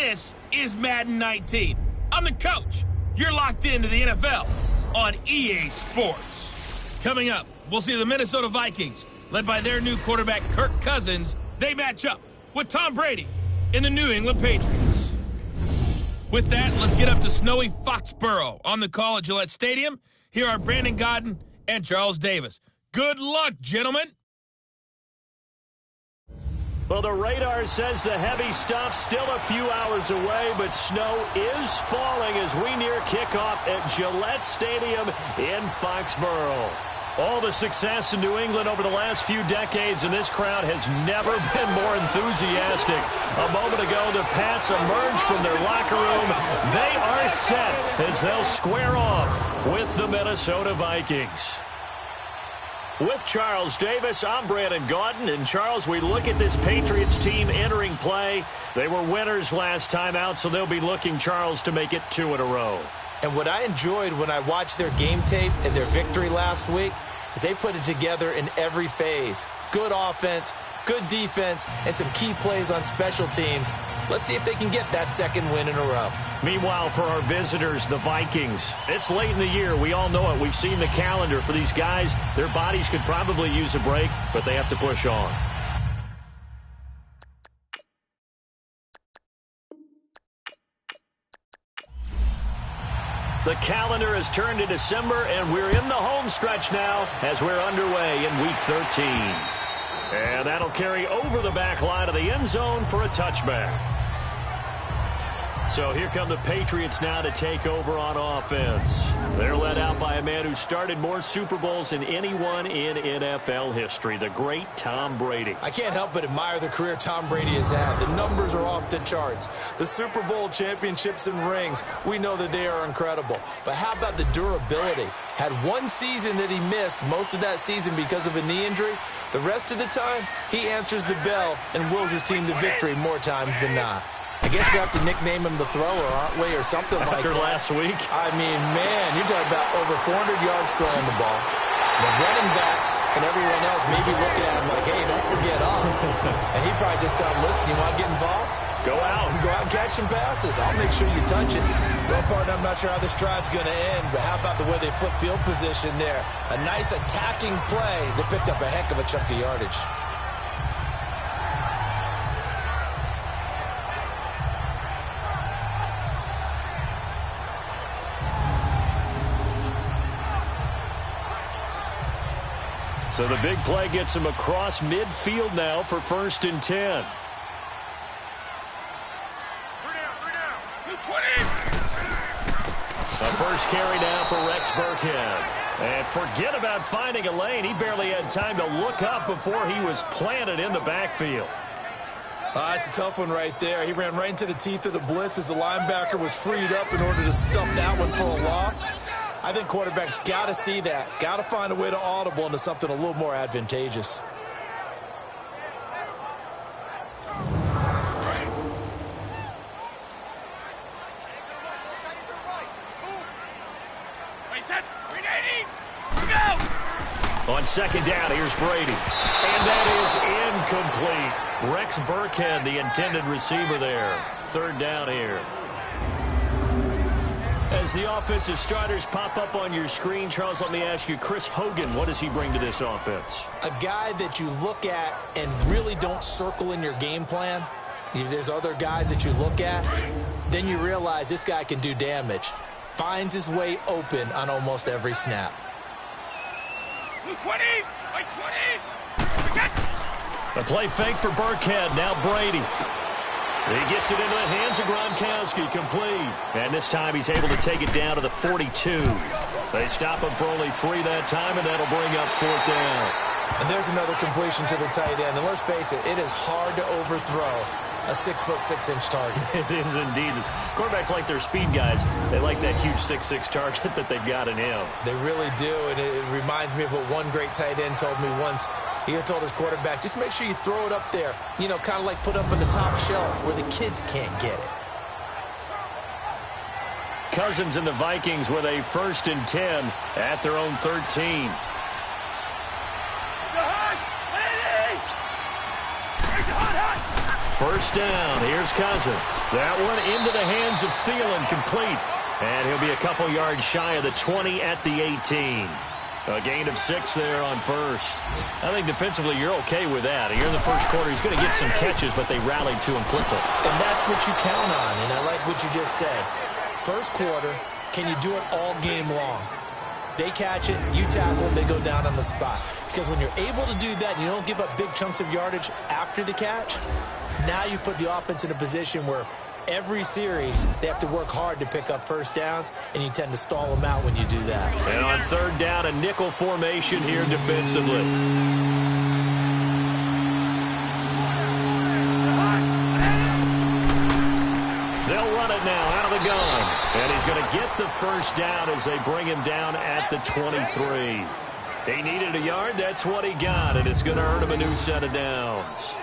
This is Madden 19. I'm the coach. You're locked into the NFL on EA Sports. Coming up, we'll see the Minnesota Vikings, led by their new quarterback Kirk Cousins. They match up with Tom Brady in the New England Patriots. With that, let's get up to snowy Foxborough on the call at Gillette Stadium. Here are Brandon Godden and Charles Davis. Good luck, gentlemen. Well, the radar says the heavy stuff's still a few hours away, but snow is falling as we near kickoff at Gillette Stadium in Foxborough. All the success in New England over the last few decades, and this crowd has never been more enthusiastic. A moment ago, the Pats emerged from their locker room. They are set as they'll square off with the Minnesota Vikings. With Charles Davis, I'm Brandon Gaudin. And, Charles, we look at this Patriots team entering play. They were winners last time out, so they'll be looking, Charles, to make it 2 in a row. And what I enjoyed when I watched their game tape and their victory last week is they put it together in every phase. Good offense, good defense, and some key plays on special teams. Let's see if they can get that second win in a row. Meanwhile, for our visitors, the Vikings, it's late in the year. We all know it. We've seen the calendar for these guys. Their bodies could probably use a break, but they have to push on. The calendar has turned to December, and we're in the home stretch now as we're underway in Week 13. And that'll carry over the back line of the end zone for a touchback. So here come the Patriots now to take over on offense. They're led out by a man who started more Super Bowls than anyone in NFL history, the great Tom Brady. I can't help but admire the career Tom Brady has had. The numbers are off the charts. The Super Bowl championships and rings, we know that they are incredible. But how about the durability? Had one season that he missed, most of that season because of a knee injury. The rest of the time, he answers the bell and wills his team to victory more times than not. I guess we have to nickname him the thrower, aren't we, or something like that. After last week? I mean, man, you're talking about over 400 yards throwing the ball. The running backs and everyone else may be looking at him like, hey, don't forget us. And he probably just tell him, listen, you want to get involved? Go out. Go out and catch some passes. I'll make sure you touch it. Well, partner, I'm not sure how this drive's going to end, but how about the way they flip field position there? A nice attacking play that picked up a heck of a chunk of yardage. So the big play gets him across midfield now for 1st and 10. A first carry now for Rex Burkhead. And forget about finding a lane. He barely had time to look up before he was planted in the backfield. It's a tough one right there. He ran right into the teeth of the blitz as the linebacker was freed up in order to stump that one for a loss. I think quarterbacks got to see that. Got to find a way to audible into something a little more advantageous. On 2nd down, here's Brady. And that is incomplete. Rex Burkhead, the intended receiver there. 3rd down here. As the offensive starters pop up on your screen, Charles, let me ask you, Chris Hogan, what does he bring to this offense? A guy that you look at and really don't circle in your game plan. There's other guys that you look at, then you realize this guy can do damage. Finds his way open on almost every snap. 20, 20. A play fake for Burkhead, now Brady. He gets it into the hands of Gronkowski, complete. And this time he's able to take it down to the 42. They stop him for only 3 that time, and that'll bring up 4th down. And there's another completion to the tight end. And let's face it, it is hard to overthrow a 6'6" target. It is indeed. Quarterbacks like their speed guys. They like that huge 6'6" target that they've got in him. They really do, and it reminds me of what one great tight end told me once. He had told his quarterback, just make sure you throw it up there, you know, kind of like put up on the top shelf where the kids can't get it. Cousins and the Vikings with a 1st and 10 at their own 13. First down. Here's Cousins. That one into the hands of Thielen, complete. And he'll be a couple yards shy of the 20 at the 18. A gain of 6 there on first. I think defensively you're okay with that. Here in the first quarter, he's going to get some catches, but they rallied to him quickly. And that's what you count on, and I like what you just said. First quarter, can you do it all game long? They catch it, you tackle them, they go down on the spot. Because when you're able to do that and you don't give up big chunks of yardage after the catch, now you put the offense in a position where every series, they have to work hard to pick up first downs, and you tend to stall them out when you do that. And on third down, a nickel formation here defensively. They'll run it now out of the gun. And he's going to get the first down as they bring him down at the 23. He needed a yard. That's what he got, and it's going to earn him a new set of downs.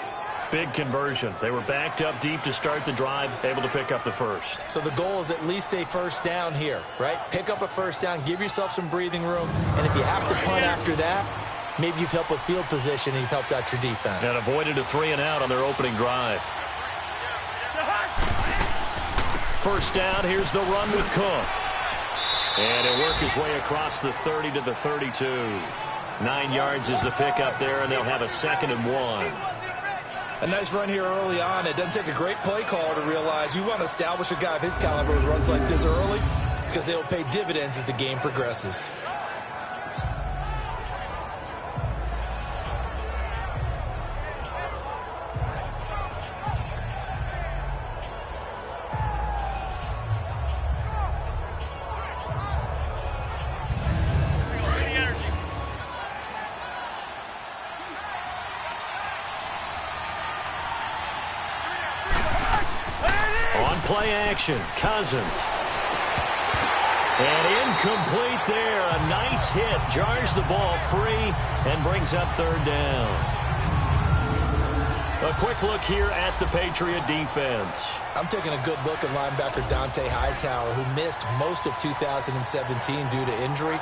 Big conversion. They were backed up deep to start the drive, able to pick up the first. So the goal is at least a first down here, right? Pick up a first down, give yourself some breathing room, and if you have to punt after that, maybe you've helped with field position and you've helped out your defense. And avoided a 3-and-out on their opening drive. First down, here's the run with Cook. And he'll work his way across the 30 to the 32. 9 yards is the pickup there, and they'll have a 2nd and 1. A nice run here early on. It doesn't take a great play caller to realize you want to establish a guy of his caliber with runs like this early, because they'll pay dividends as the game progresses. Play action, Cousins. And incomplete there. A nice hit. Jars the ball free and brings up third down. A quick look here at the Patriot defense. I'm taking a good look at linebacker Dante Hightower, who missed most of 2017 due to injury.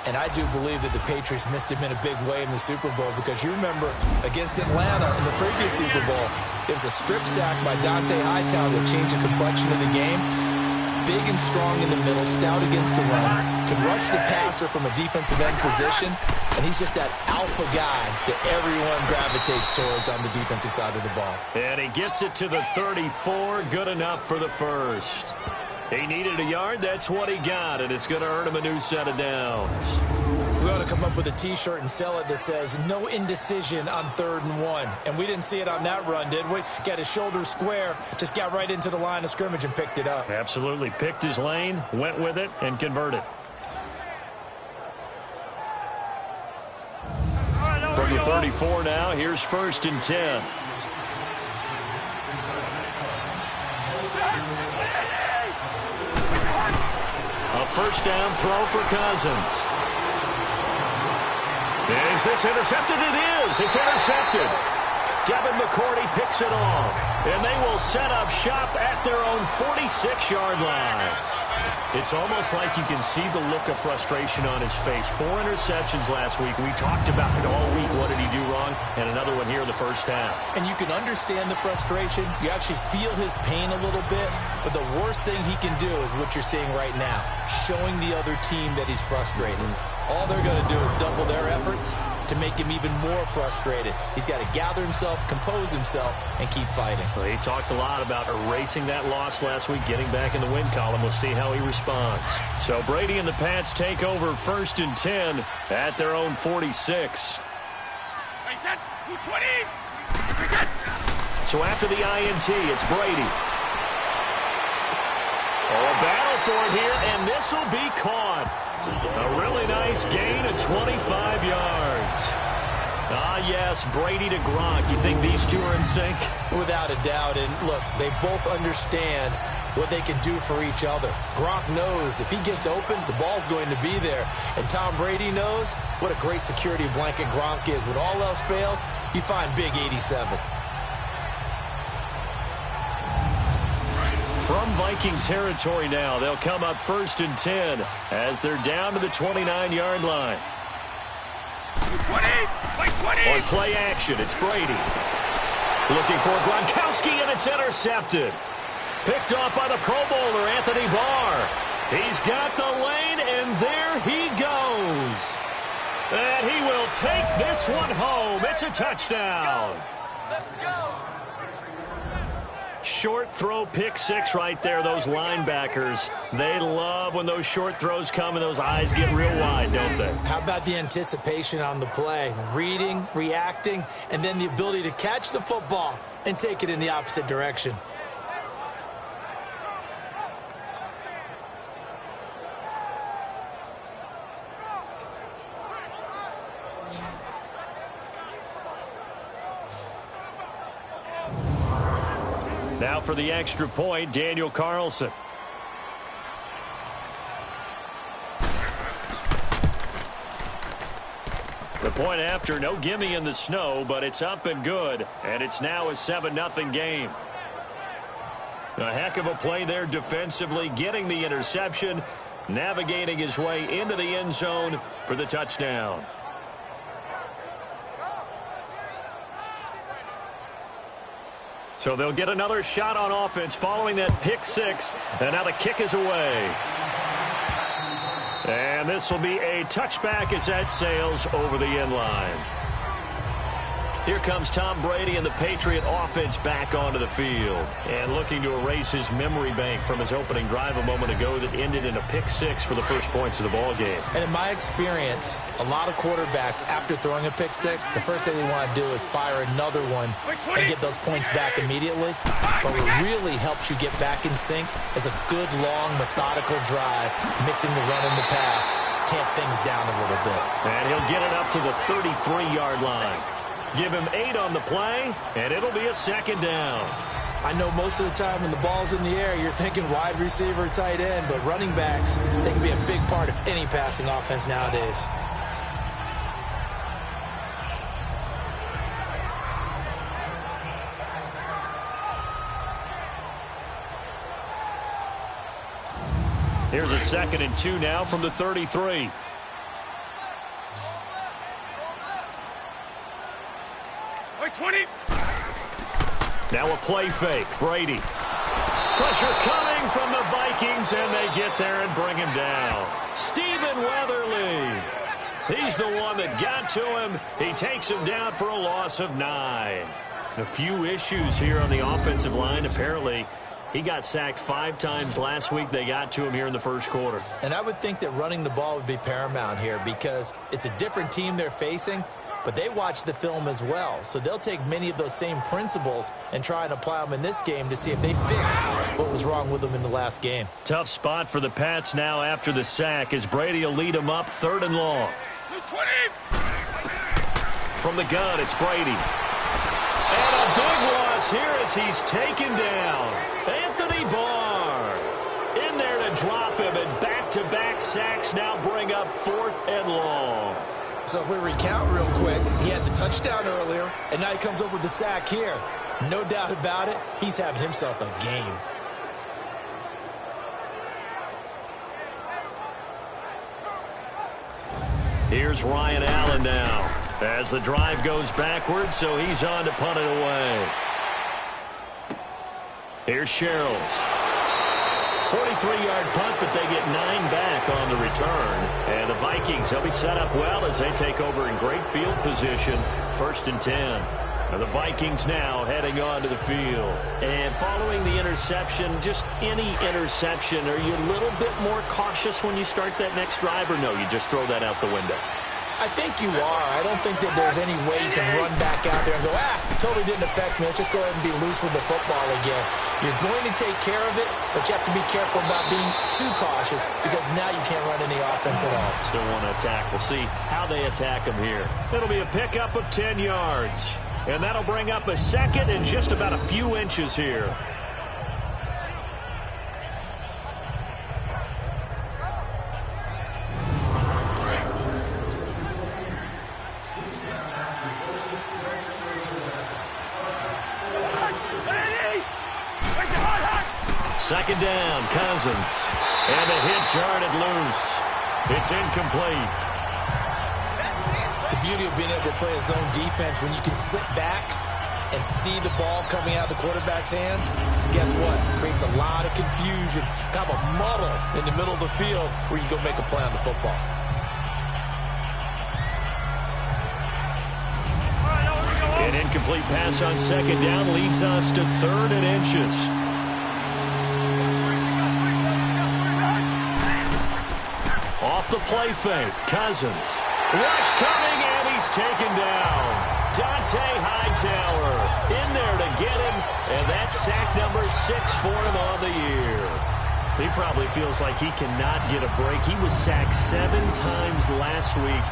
And I do believe that the Patriots missed him in a big way in the Super Bowl, because you remember against Atlanta in the previous Super Bowl, it was a strip sack by Dante Hightower that changed the complexion of the game. Big and strong in the middle, stout against the run, can rush the passer from a defensive end position, and he's just that alpha guy that everyone gravitates towards on the defensive side of the ball. And he gets it to the 34, good enough for the first. He needed a yard. That's what he got, and it's going to earn him a new set of downs. We ought to come up with a T-shirt and sell it that says, no indecision on 3rd and 1. And we didn't see it on that run, did we? Got his shoulders square, just got right into the line of scrimmage and picked it up. Absolutely. Picked his lane, went with it, and converted. From the 34 now, here's 1st and 10. A first down throw for Cousins. Is this intercepted? It is. It's intercepted. Devin McCourty picks it off. And they will set up shop at their own 46-yard line. It's almost like you can see the look of frustration on his face. 4 interceptions last week. We talked about it all week. What did he do wrong? And another one here in the first half. And you can understand the frustration. You actually feel his pain a little bit. But the worst thing he can do is what you're seeing right now, showing the other team that he's frustrated. All they're going to do is double their efforts to make him even more frustrated. He's got to gather himself, compose himself, and keep fighting. Well, he talked a lot about erasing that loss last week, getting back in the win column. We'll see how he responds. So Brady and the Pats take over 1st and 10 at their own 46. So after the INT, it's Brady. Oh, a battle for it here, and this will be caught. A really nice gain of 25 yards. Ah, yes, Brady to Gronk. You think these two are in sync? Without a doubt. And look, they both understand what they can do for each other. Gronk knows if he gets open, the ball's going to be there. And Tom Brady knows what a great security blanket Gronk is. When all else fails, you find big 87. From Viking territory now, they'll come up 1st and 10 as they're down to the 29-yard line. 20! On play action, it's Brady. Looking for Gronkowski, and it's intercepted. Picked off by the Pro Bowler, Anthony Barr. He's got the lane, and there he goes. And he will take this one home. It's a touchdown. Let's go. Short throw pick six right there. Those linebackers, they love when those short throws come and those eyes get real wide, don't they? How about the anticipation on the play? Reading, reacting, and then the ability to catch the football and take it in the opposite direction. Now for the extra point, Daniel Carlson. The point after, no gimme in the snow, but it's up and good, and it's now a 7-0 game. A heck of a play there defensively, getting the interception, navigating his way into the end zone for the touchdown. So they'll get another shot on offense following that pick six, and now the kick is away. And this will be a touchback as that sails over the end line. Here comes Tom Brady and the Patriot offense back onto the field. And looking to erase his memory bank from his opening drive a moment ago that ended in a pick six for the first points of the ball game. And in my experience, a lot of quarterbacks, after throwing a pick six, the first thing they want to do is fire another one and get those points back immediately. But what really helps you get back in sync is a good, long, methodical drive, mixing the run and the pass, tamp things down a little bit. And he'll get it up to the 33-yard line. Give him 8 on the play, and it'll be a second down. I know most of the time when the ball's in the air, you're thinking wide receiver, tight end, but running backs, they can be a big part of any passing offense nowadays. Here's a 2nd and 2 now from the 33. Now a play fake. Brady. Pressure coming from the Vikings, and they get there and bring him down. Stephen Weatherly. He's the one that got to him. He takes him down for a loss of 9. A few issues here on the offensive line. Apparently, he got sacked 5 times last week. They got to him here in the first quarter. And I would think that running the ball would be paramount here because it's a different team they're facing, but they watch the film as well. So they'll take many of those same principles and try and apply them in this game to see if they fixed what was wrong with them in the last game. Tough spot for the Pats now after the sack as Brady will lead them up 3rd and long. From the gun, it's Brady. And a big loss here as he's taken down. Anthony Barr in there to drop him, and back-to-back sacks now bring up 4th and long. So if we recount real quick, he had the touchdown earlier, and now he comes up with the sack here. No doubt about it, he's having himself a game. Here's Ryan Allen now as the drive goes backwards, so he's on to punt it away. Here's Sherrills. 43-yard punt, but they get 9 back on the return. And the Vikings, they'll be set up well as they take over in great field position. 1st and 10. And the Vikings now heading onto the field. And following the interception, just any interception, are you a little bit more cautious when you start that next drive, or no, you just throw that out the window? I think you are. I don't think that there's any way you can run back out there and go, totally didn't affect me. Let's just go ahead and be loose with the football again. You're going to take care of it, but you have to be careful about being too cautious because now you can't run any offense at all. Still want to attack. We'll see how they attack them here. It'll be a pickup of 10 yards. And that'll bring up a 2nd and just about a few inches here. Second down, Cousins. And a hit jarred it loose. It's incomplete. The beauty of being able to play a zone defense when you can sit back and see the ball coming out of the quarterback's hands, guess what? Creates a lot of confusion, kind of a muddle in the middle of the field where you go make a play on the football. An incomplete pass on second down leads us to 3rd and inches. Off the play fake, Cousins. Rush coming, and he's taken down. Dante Hightower in there to get him, and that's sack number 6 for him on the year. He probably feels like he cannot get a break. He was sacked 7 times last week,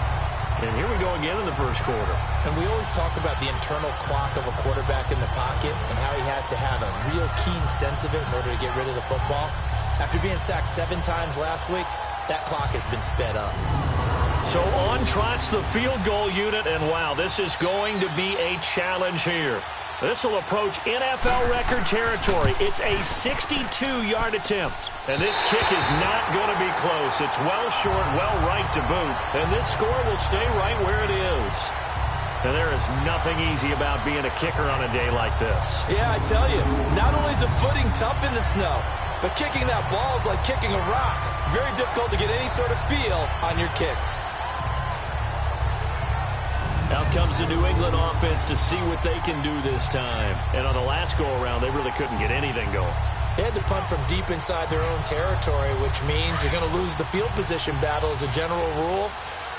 and here we go again in the first quarter. And we always talk about the internal clock of a quarterback in the pocket and how he has to have a real keen sense of it in order to get rid of the football. After being sacked 7 times last week, that clock has been sped up. So on trots the field goal unit, and wow, this is going to be a challenge here. This will approach NFL record territory. It's a 62-yard attempt, and this kick is not going to be close. It's well short, well right to boot, and this score will stay right where it is. And there is nothing easy about being a kicker on a day like this. Yeah, I tell you, not only is the footing tough in the snow, but kicking that ball is like kicking a rock. Very difficult to get any sort of feel on your kicks. Out comes the New England offense to see what they can do this time. And on the last go-around, they really couldn't get anything going. They had to punt from deep inside their own territory, which means you're going to lose the field position battle as a general rule.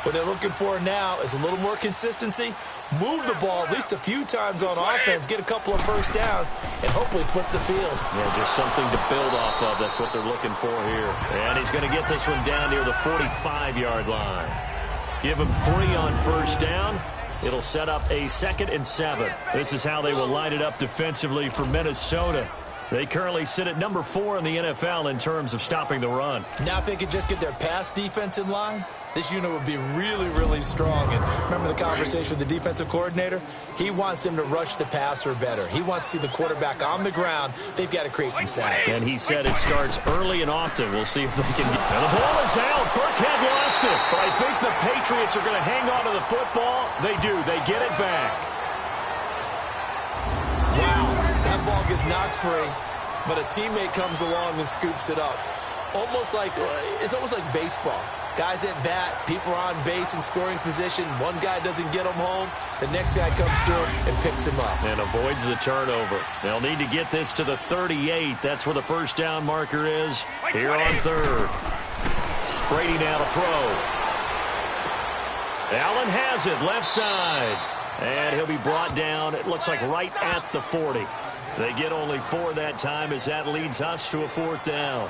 What they're looking for now is a little more consistency, move the ball at least a few times on offense, get a couple of first downs, and hopefully flip the field. Yeah, just something to build off of. That's what they're looking for here. And he's going to get this one down near the 45-yard line. Give him 3 on first down. It'll set up a 2nd and 7. This is how they will line it up defensively for Minnesota. They currently sit at number 4 in the NFL in terms of stopping the run. Now if they could just get their pass defense in line, this unit would be really, really strong. And remember the conversation with the defensive coordinator? He wants them to rush the passer better. He wants to see the quarterback on the ground. They've got to create some sacks. And he said it starts early and often. We'll see if they can get... And the ball is out. Burkhead lost it. But I think the Patriots are going to hang on to the football. They do. They get it back. Wow. That ball gets knocked free, but a teammate comes along and scoops it up. It's almost like baseball. Guys at bat, people are on base in scoring position. One guy doesn't get him home. The next guy comes through and picks him up. And avoids the turnover. They'll need to get this to the 38. That's where the first down marker is here on 3rd. Brady now to throw. Allen has it, left side. And he'll be brought down, it looks like right at the 40. They get only 4 that time as that leads us to a 4th down.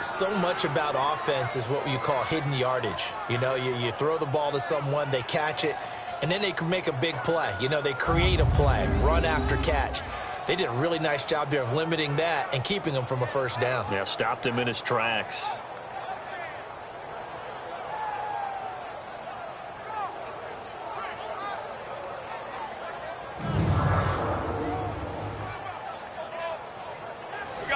So much about offense is what you call hidden yardage. You know, you throw the ball to someone, they catch it, and then they can make a big play. You know, they create a play, run after catch. They did a really nice job there of limiting that and keeping him from a first down. Yeah, stopped him in his tracks.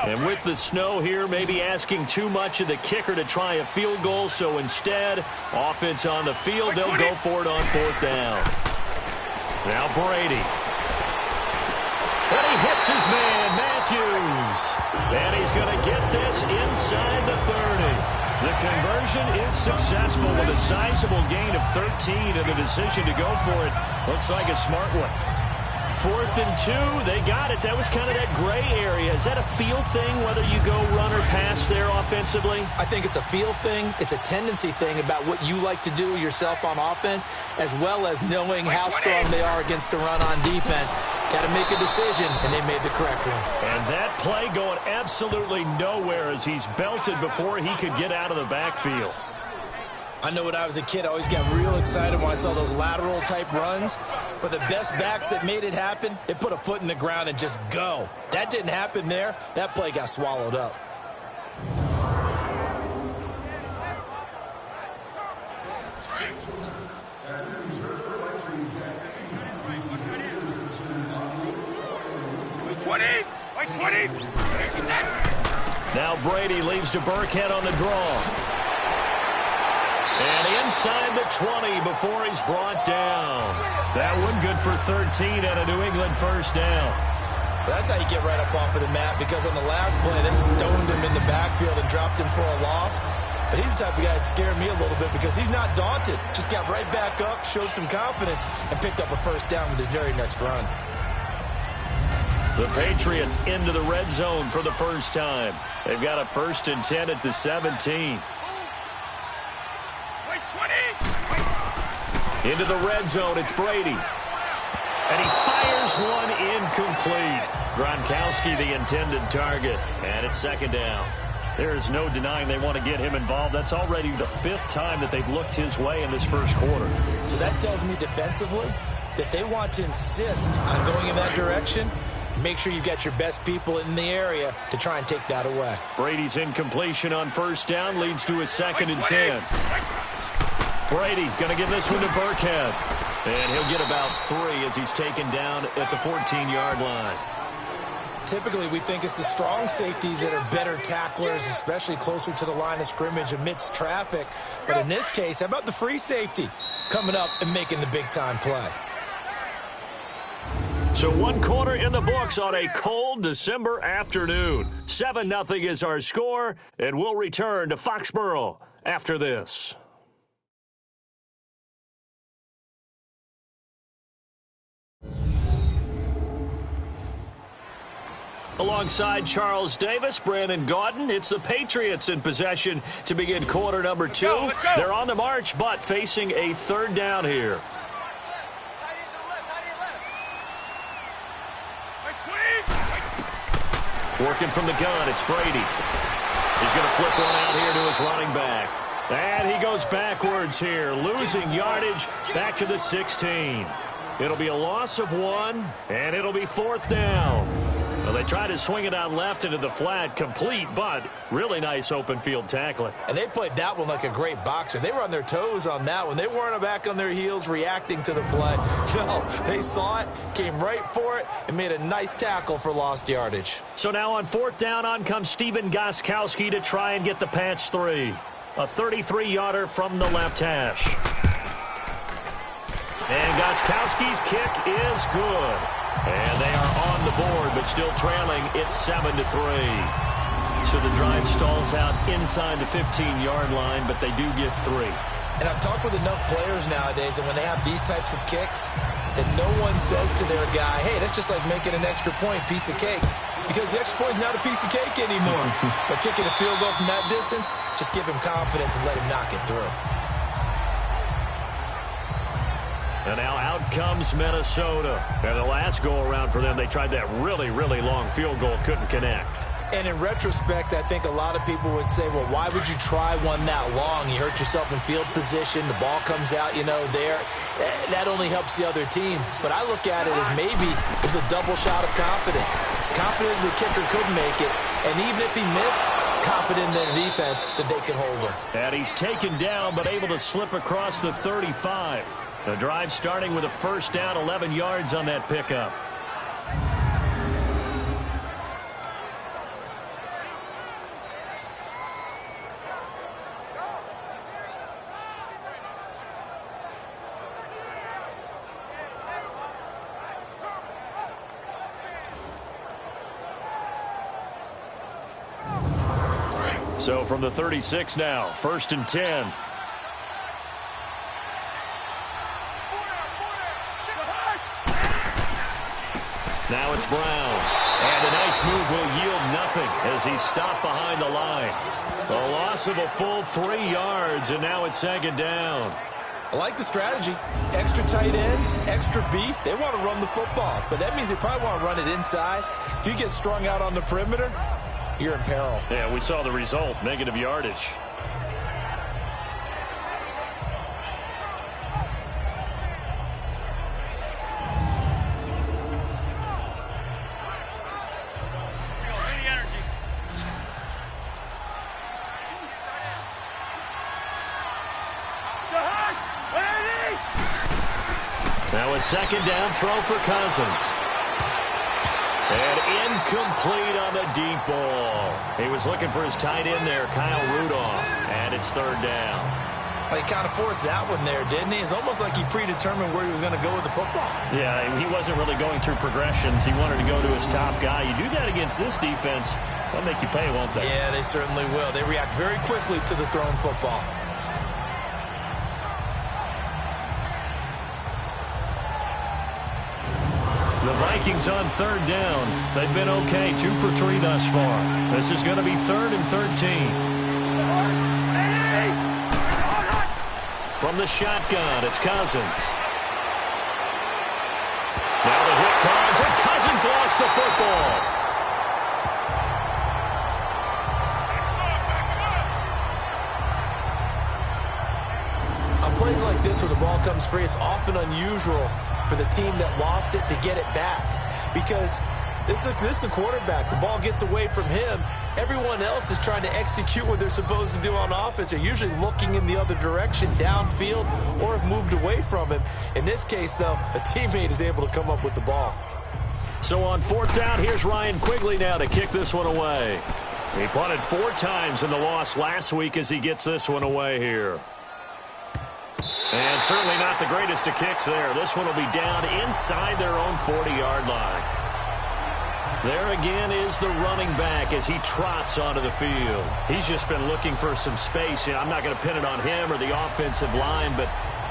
And with the snow here, maybe asking too much of the kicker to try a field goal. So instead, offense on the field, they'll go for it on 4th down. Now Brady. And he hits his man, Matthews. And he's going to get this inside the 30. The conversion is successful with a sizable gain of 13, and the decision to go for it looks like a smart one. 4th and 2, they got it. That was kind of that gray area. Is that a feel thing, whether you go run or pass there offensively? I think it's a feel thing. It's a tendency thing about what you like to do yourself on offense, as well as knowing how strong they are against the run on defense. Got to make a decision, and they made the correct one. And that play going absolutely nowhere as he's belted before he could get out of the backfield. I know when I was a kid, I always got real excited when I saw those lateral-type runs. But the best backs that made it happen, they put a foot in the ground and just go. That didn't happen there. That play got swallowed up. Now Brady leaves to Burkhead on the draw. And inside the 20 before he's brought down. That one good for 13 and a New England first down. That's how you get right up off of the mat, because on the last play, they stoned him in the backfield and dropped him for a loss. But he's the type of guy that scared me a little bit because he's not daunted. Just got right back up, showed some confidence, and picked up a first down with his very next run. The Patriots into the red zone for the first time. They've got a 1st and 10 at the 17. Into the red zone, it's Brady. And he fires one incomplete. Gronkowski, the intended target. And it's 2nd down. There is no denying they want to get him involved. That's already the 5th time that they've looked his way in this first quarter. So that tells me defensively that they want to insist on going in that direction. Make sure you've got your best people in the area to try and take that away. Brady's incompletion on 1st down leads to a 2nd and 10. Brady going to give this one to Burkhead. And he'll get about 3 as he's taken down at the 14-yard line. Typically, we think it's the strong safeties that are better tacklers, especially closer to the line of scrimmage amidst traffic. But in this case, how about the free safety coming up and making the big-time play? So 1 quarter in the books on a cold December afternoon. 7-0 is our score, and we'll return to Foxborough after this. Alongside Charles Davis, Brandon Gaudin, it's the Patriots in possession to begin quarter number 2. Let's go. They're on the march, but facing a 3rd down here. Working from the gun, it's Brady. He's going to flip one out here to his running back. And he goes backwards here, losing yardage back to the 16. It'll be a loss of 1, and it'll be 4th down. Well, they try to swing it out left into the flat, complete, but really nice open field tackling. And they played that one like a great boxer. They were on their toes on that one. They weren't back on their heels reacting to the play. No, they saw it, came right for it, and made a nice tackle for lost yardage. So now on 4th down, on comes Stephen Gostkowski to try and get the patch 3. A 33-yarder from the left hash. And Gostkowski's kick is good. And they are on the board, but still trailing. It's 7-3. So the drive stalls out inside the 15-yard line, but they do get 3. And I've talked with enough players nowadays, and when they have these types of kicks, that no one says to their guy, hey, that's just like making an extra point, piece of cake. Because the extra point is not a piece of cake anymore. But kicking a field goal from that distance, just give him confidence and let him knock it through. And now out comes Minnesota. And the last go-around for them, they tried that really, really long field goal, couldn't connect. And in retrospect, I think a lot of people would say, well, why would you try one that long? You hurt yourself in field position. The ball comes out, there. That only helps the other team. But I look at it as maybe it's a double shot of confidence. Confident the kicker could make it. And even if he missed, confident in their defense that they can hold him. And he's taken down, but able to slip across the 35. The drive starting with a 1st down, 11 yards on that pickup. So from the 36 now, 1st and 10. Now it's Brown. And a nice move will yield nothing as he's stopped behind the line. A loss of a full 3 yards, and now it's 2nd down. I like the strategy. Extra tight ends, extra beef. They want to run the football, but that means they probably want to run it inside. If you get strung out on the perimeter, you're in peril. Yeah, we saw the result, negative yardage. Now a 2nd down throw for Cousins. And incomplete on the deep ball. He was looking for his tight end there, Kyle Rudolph. And it's 3rd down. He kind of forced that one there, didn't he? It's almost like he predetermined where he was going to go with the football. Yeah, he wasn't really going through progressions. He wanted to go to his top guy. You do that against this defense, they'll make you pay, won't they? Yeah, they certainly will. They react very quickly to the thrown football. The Vikings on third down. They've been okay, 2 for 3 thus far. This is going to be 3rd and 13. From the shotgun, it's Cousins. Now the hit comes, and Cousins lost the football. On plays like this where the ball comes free, it's often unusual for the team that lost it to get it back. Because this is a quarterback. The ball gets away from him. Everyone else is trying to execute what they're supposed to do on offense. They're usually looking in the other direction, downfield, or have moved away from him. In this case, though, a teammate is able to come up with the ball. So on 4th down, here's Ryan Quigley now to kick this one away. He punted 4 times in the loss last week as he gets this one away here. And certainly not the greatest of kicks there. This one will be down inside their own 40-yard line. There again is the running back as he trots onto the field. He's just been looking for some space. I'm not going to pin it on him or the offensive line, but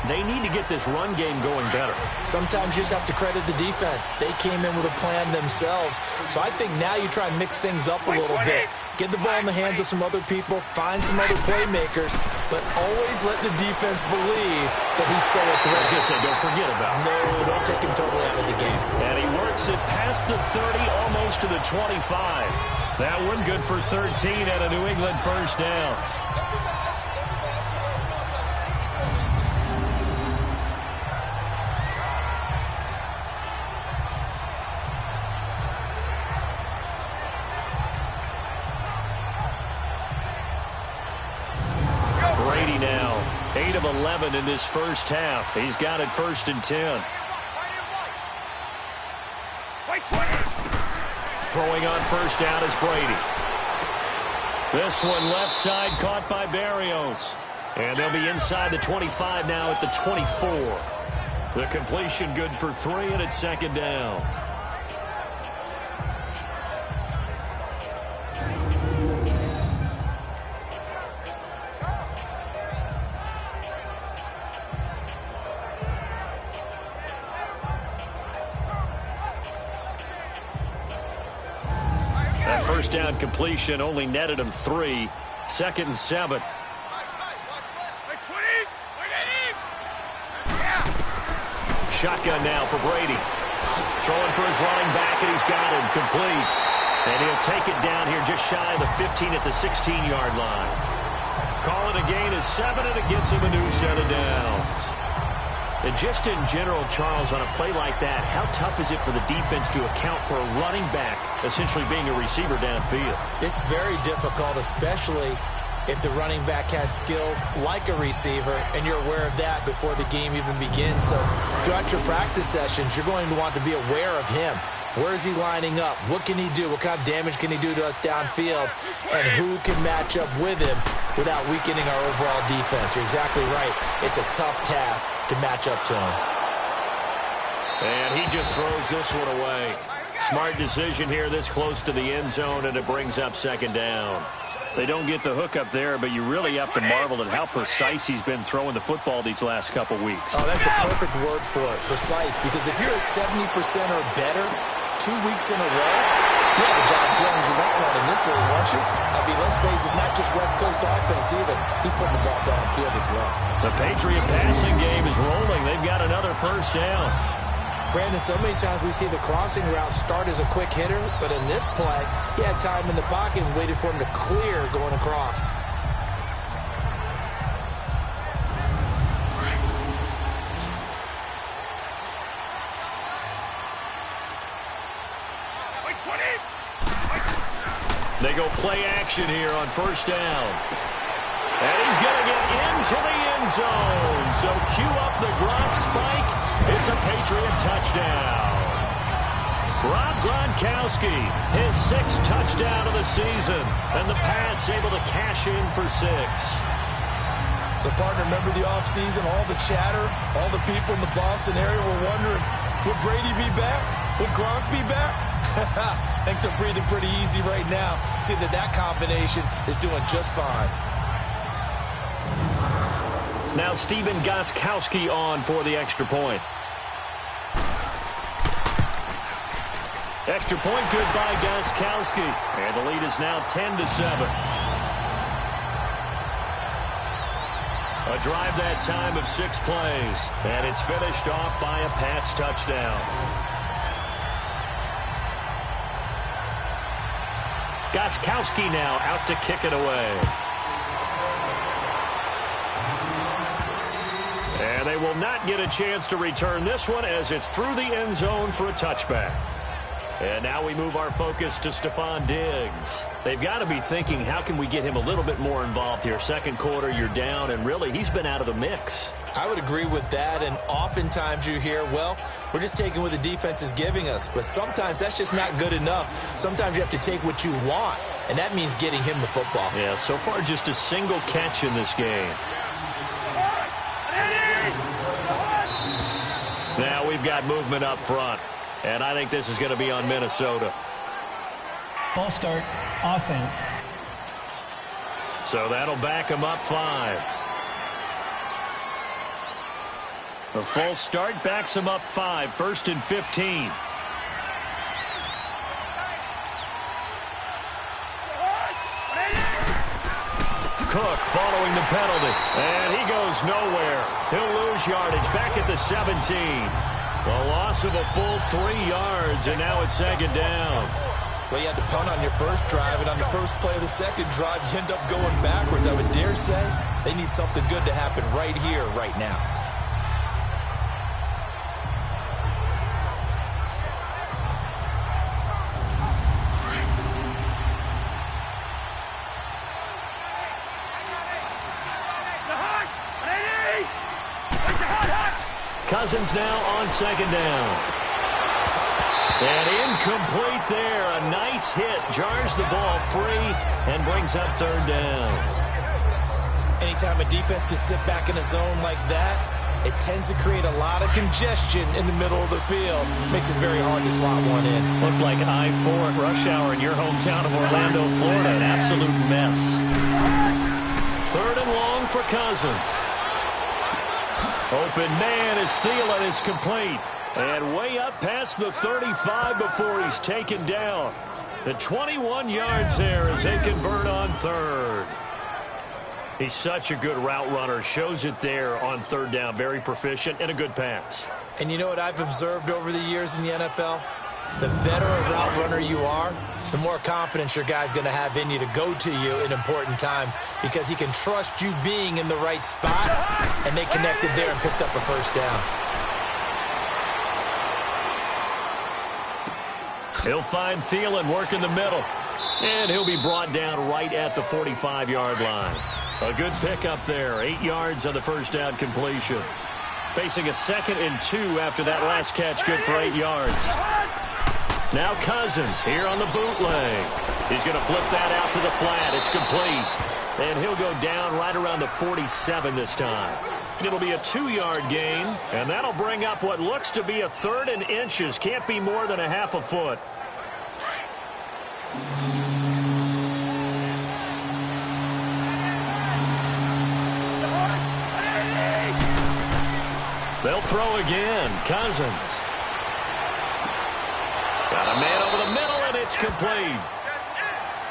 they need to get this run game going better. Sometimes you just have to credit the defense. They came in with a plan themselves. So I think now you try and mix things up a little bit. Get the ball in the hands of some other people, find some other playmakers, but always let the defense believe that he's still a threat. I guess I don't forget about him. No, don't take him totally out of the game. And he works it past the 30, almost to the 25. That one good for 13 at a New England first down. Brady now, 8 of 11 in this first half. He's got it 1st and 10. Throwing on first down is Brady. This one left side caught by Barrios. And they'll be inside the 25 now at the 24. The completion good for 3, and it's 2nd down. That first down completion only netted him 3. 2nd and 7. Shotgun now for Brady. Throwing for his running back, and he's got him complete. And he'll take it down here just shy of the 15 at the 16-yard line. Call it a gain of 7, and it gets him a new set of downs. And just in general, Charles, on a play like that, how tough is it for the defense to account for a running back essentially being a receiver downfield? It's very difficult, especially if the running back has skills like a receiver, and you're aware of that before the game even begins. So throughout your practice sessions, you're going to want to be aware of him. Where is he lining up? What can he do? What kind of damage can he do to us downfield? And who can match up with him without weakening our overall defense? You're exactly right. It's a tough task to match up to him. And he just throws this one away. Smart decision here this close to the end zone, and it brings up 2nd down. They don't get the hook up there, but you really have to marvel at how precise he's been throwing the football these last couple weeks. Oh, that's a perfect word for it, precise, because if you're at 70% or better 2 weeks in a row, you have a job as long as you want one in this league, won't you? I mean, let's face it, it's not just West Coast offense either. He's putting the ball downfield as well. The Patriot passing game is rolling. They've got another first down. Brandon, so many times we see the crossing route start as a quick hitter, but in this play, he had time in the pocket and waited for him to clear going across. They go play action here on first down. And he's going to get into the end zone. So cue up the Gronk spike. It's a Patriot touchdown. Rob Gronkowski, his 6th touchdown of the season. And the Pats able to cash in for 6. So, partner, remember the offseason, all the chatter, all the people in the Boston area were wondering, would Brady be back? Would Gronk be back? I think they're breathing pretty easy right now. See that combination is doing just fine. Now Stephen Gostkowski on for the extra point. Extra point good by Gostkowski. And the lead is now 10-7. A drive that time of 6 plays. And it's finished off by a Pats touchdown. Gostkowski now out to kick it away. And they will not get a chance to return this one as it's through the end zone for a touchback. And now we move our focus to Stephon Diggs. They've got to be thinking, how can we get him a little bit more involved here? Second quarter, you're down, and really, he's been out of the mix. I would agree with that, and oftentimes you hear, well, we're just taking what the defense is giving us. But sometimes that's just not good enough. Sometimes you have to take what you want, and that means getting him the football. Yeah, so far just a single catch in this game. Now we've got movement up front. And I think this is going to be on Minnesota. False start, offense. So that'll back them up 5. The false start backs them up 5. 1st and 15. Cook following the penalty. And he goes nowhere. He'll lose yardage back at the 17. A loss of a full 3 yards, and now it's 2nd down. Well, you had to punt on your first drive, and on the first play of the second drive, you end up going backwards. I would dare say they need something good to happen right here, right now. Cousins now on 2nd down. And incomplete there. A nice hit. Jars the ball free and brings up 3rd down. Anytime a defense can sit back in a zone like that, it tends to create a lot of congestion in the middle of the field. Makes it very hard to slot one in. Looked like I-4 at rush hour in your hometown of Orlando, Florida. An absolute mess. 3rd and long for Cousins. Open man is Thielen. It's complete. And way up past the 35 before he's taken down. The 21 yards there as they convert on 3rd. He's such a good route runner. Shows it there on 3rd down. Very proficient and a good pass. And you know what I've observed over the years in the NFL? The better a route runner you are, the more confidence your guy's going to have in you to go to you in important times because he can trust you being in the right spot, and they connected there and picked up a 1st down. He'll find Thielen working the middle, and he'll be brought down right at the 45-yard line. A good pickup there, 8 yards on the 1st down completion. Facing a 2nd and 2 after that last catch, good for 8 yards. Now Cousins here on the bootleg. He's going to flip that out to the flat. It's complete. And he'll go down right around the 47 this time. It'll be a 2-yard gain, and that'll bring up what looks to be a 3rd and inches. Can't be more than a half a foot. They'll throw again. Cousins. Got a man over the middle, and it's complete.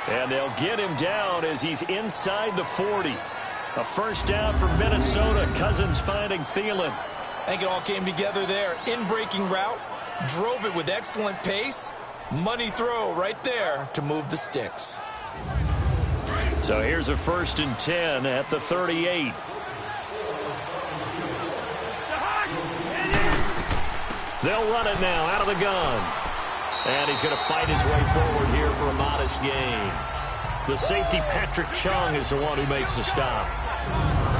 And they'll get him down as he's inside the 40. A 1st down for Minnesota. Cousins finding Thielen. I think it all came together there. In-breaking route. Drove it with excellent pace. Money throw right there to move the sticks. So here's a 1st and 10 at the 38. They'll run it now out of the gun. And he's going to fight his way forward here for a modest gain. The safety, Patrick Chung, is the one who makes the stop.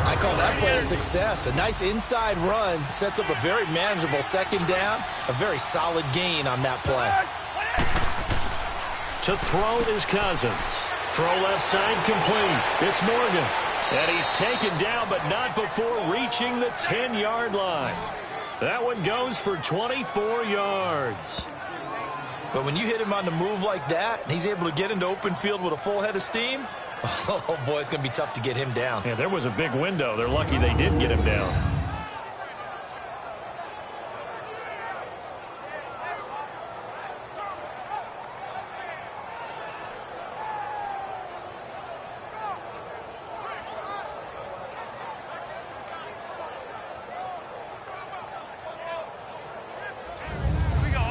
I call that play a success. A nice inside run sets up a very manageable 2nd down. A very solid gain on that play. To throw is Cousins. Throw left side complete. It's Morgan. And he's taken down, but not before reaching the 10-yard line. That one goes for 24 yards. But when you hit him on the move like that, and he's able to get into open field with a full head of steam, oh, boy, it's going to be tough to get him down. Yeah, there was a big window. They're lucky they did get him down.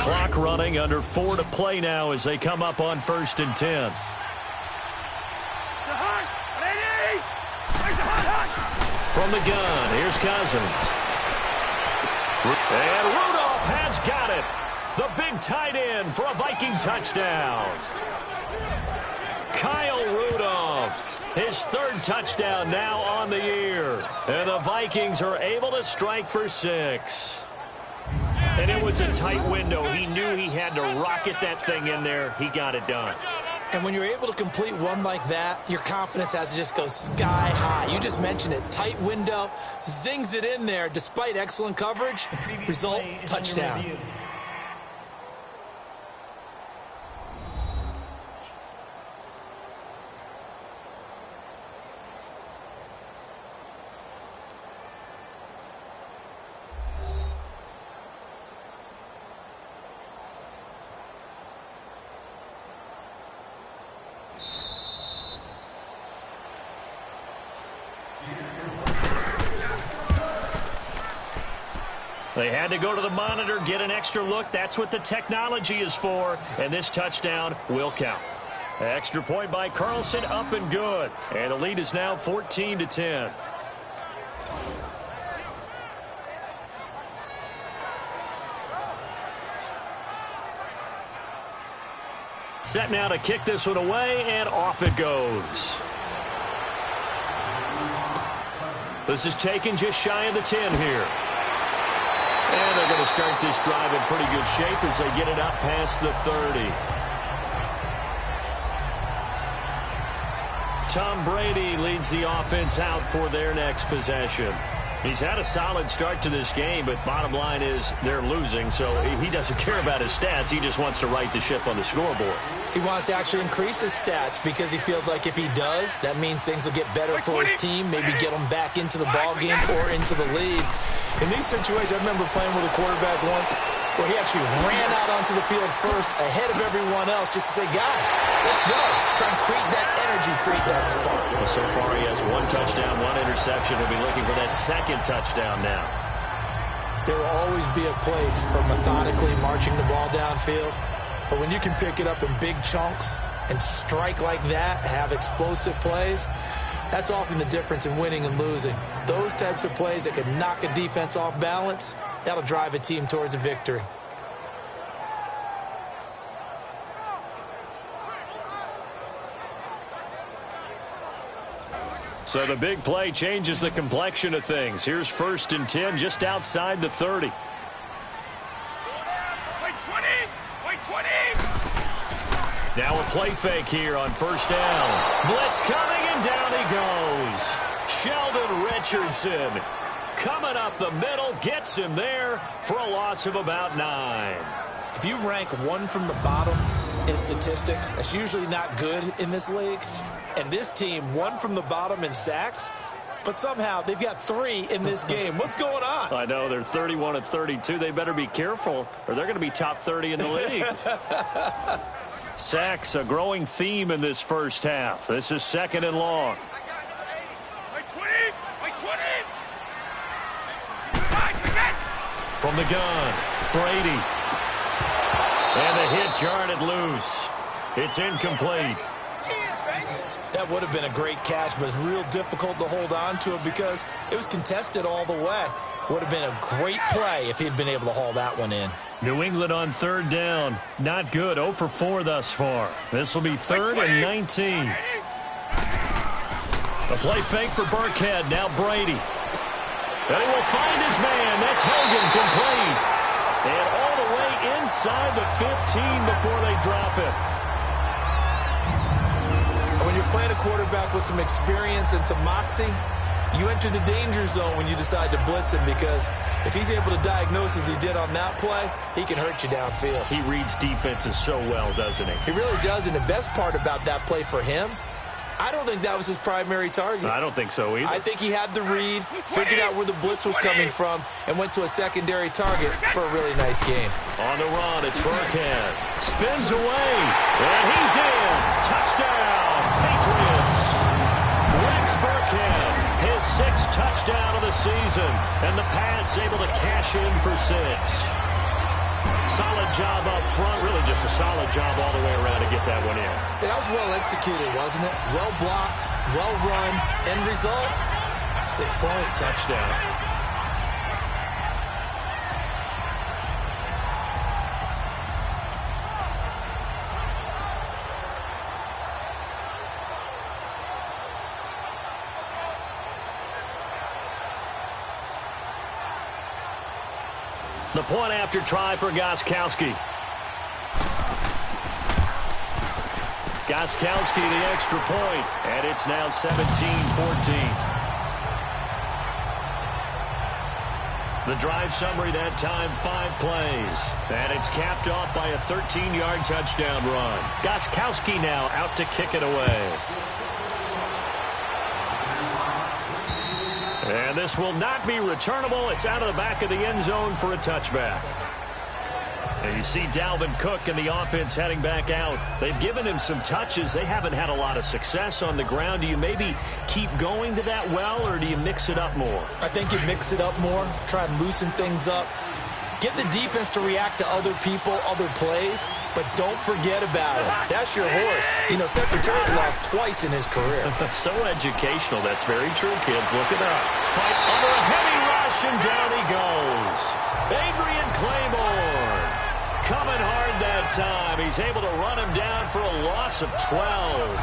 Clock running, under 4 to play now as they come up on 1st and 10. From the gun, here's Cousins. And Rudolph has got it. The big tight end for a Viking touchdown. Kyle Rudolph, his 3rd touchdown now on the year. And the Vikings are able to strike for 6. And it was a tight window. He knew he had to rocket that thing in there. He got it done. And when you're able to complete one like that, your confidence has to just go sky high. You just mentioned it. Tight window, zings it in there despite excellent coverage. Result, touchdown. They had to go to the monitor, get an extra look. That's what the technology is for. And this touchdown will count. Extra point by Carlson, up and good. And the lead is now 14-10. Set now to kick this one away, and off it goes. This is taken just shy of the 10 here. And they're going to start this drive in pretty good shape as they get it up past the 30. Tom Brady leads the offense out for their next possession. He's had a solid start to this game, but bottom line is they're losing, so he doesn't care about his stats. He just wants to right the ship on the scoreboard. He wants to actually increase his stats because he feels like if he does, that means things will get better for his team, maybe get them back into the ball game or into the lead. In these situations, I remember playing with a quarterback once where he actually ran out onto the field first ahead of everyone else just to say, guys, let's go. Try and create that energy, create that spark. Well, so far he has 1 touchdown, 1 interception. He'll be looking for that 2nd touchdown now. There will always be a place for methodically marching the ball downfield. But when you can pick it up in big chunks and strike like that, have explosive plays, that's often the difference in winning and losing. Those types of plays that can knock a defense off balance, that'll drive a team towards a victory. So the big play changes the complexion of things. Here's 1st and 10 just outside the 30. Now a play fake here on 1st down. Blitz coming, and down he goes. Sheldon Richardson coming up the middle, gets him there for a loss of about 9. If you rank 1 from the bottom in statistics, that's usually not good in this league. And this team, 1 from the bottom in sacks, but somehow they've got 3 in this game. What's going on? I know, they're 31-32. They better be careful, or they're going to be top 30 in the league. Sacks, a growing theme in this first half. This is 2nd and long. From the gun, Brady. And the hit jarred it loose. It's incomplete. That would have been a great catch, but it's real difficult to hold on to it because it was contested all the way. Would have been a great play if he'd been able to haul that one in. New England on 3rd down. Not good. 0 for 4 thus far. This will be 3rd and 19. A play fake for Burkhead. Now Brady. And he will find his man. That's Hogan, complete. And all the way inside the 15 before they drop it. When you're playing a quarterback with some experience and some moxie, you enter the danger zone when you decide to blitz him, because if he's able to diagnose as he did on that play, he can hurt you downfield. He reads defenses so well, doesn't he? He really does, and the best part about that play for him, I don't think that was his primary target. I don't think so either. I think he had the read, figured out where the blitz was coming from, and went to a secondary target for a really nice game. On the run, it's Burkhead. Spins away, and he's in. Touchdown, Patriots. Rex Burkhead, his 6th touchdown of the season, and the Pats able to cash in for 6. Solid job up front, really just a solid job all the way around to get that one in. That was well executed, wasn't it? Well blocked, well run, end result, 6 points. Touchdown. The point after try for Gostkowski. Gostkowski the extra point, and it's now 17-14. The drive summary that time, 5 plays. And it's capped off by a 13-yard touchdown run. Gostkowski now out to kick it away. And this will not be returnable. It's out of the back of the end zone for a touchback. And you see Dalvin Cook and the offense heading back out. They've given him some touches. They haven't had a lot of success on the ground. Do you maybe keep going to that well, or do you mix it up more? I think you mix it up more, try and loosen things up. Get the defense to react to other people, other plays, but don't forget about it. That's your horse. You know, Secretary lost twice in his career. So educational. That's very true, kids. Look it up. Fight under a heavy rush, and down he goes. Adrian Claiborne coming hard that time. He's able to run him down for a loss of 12.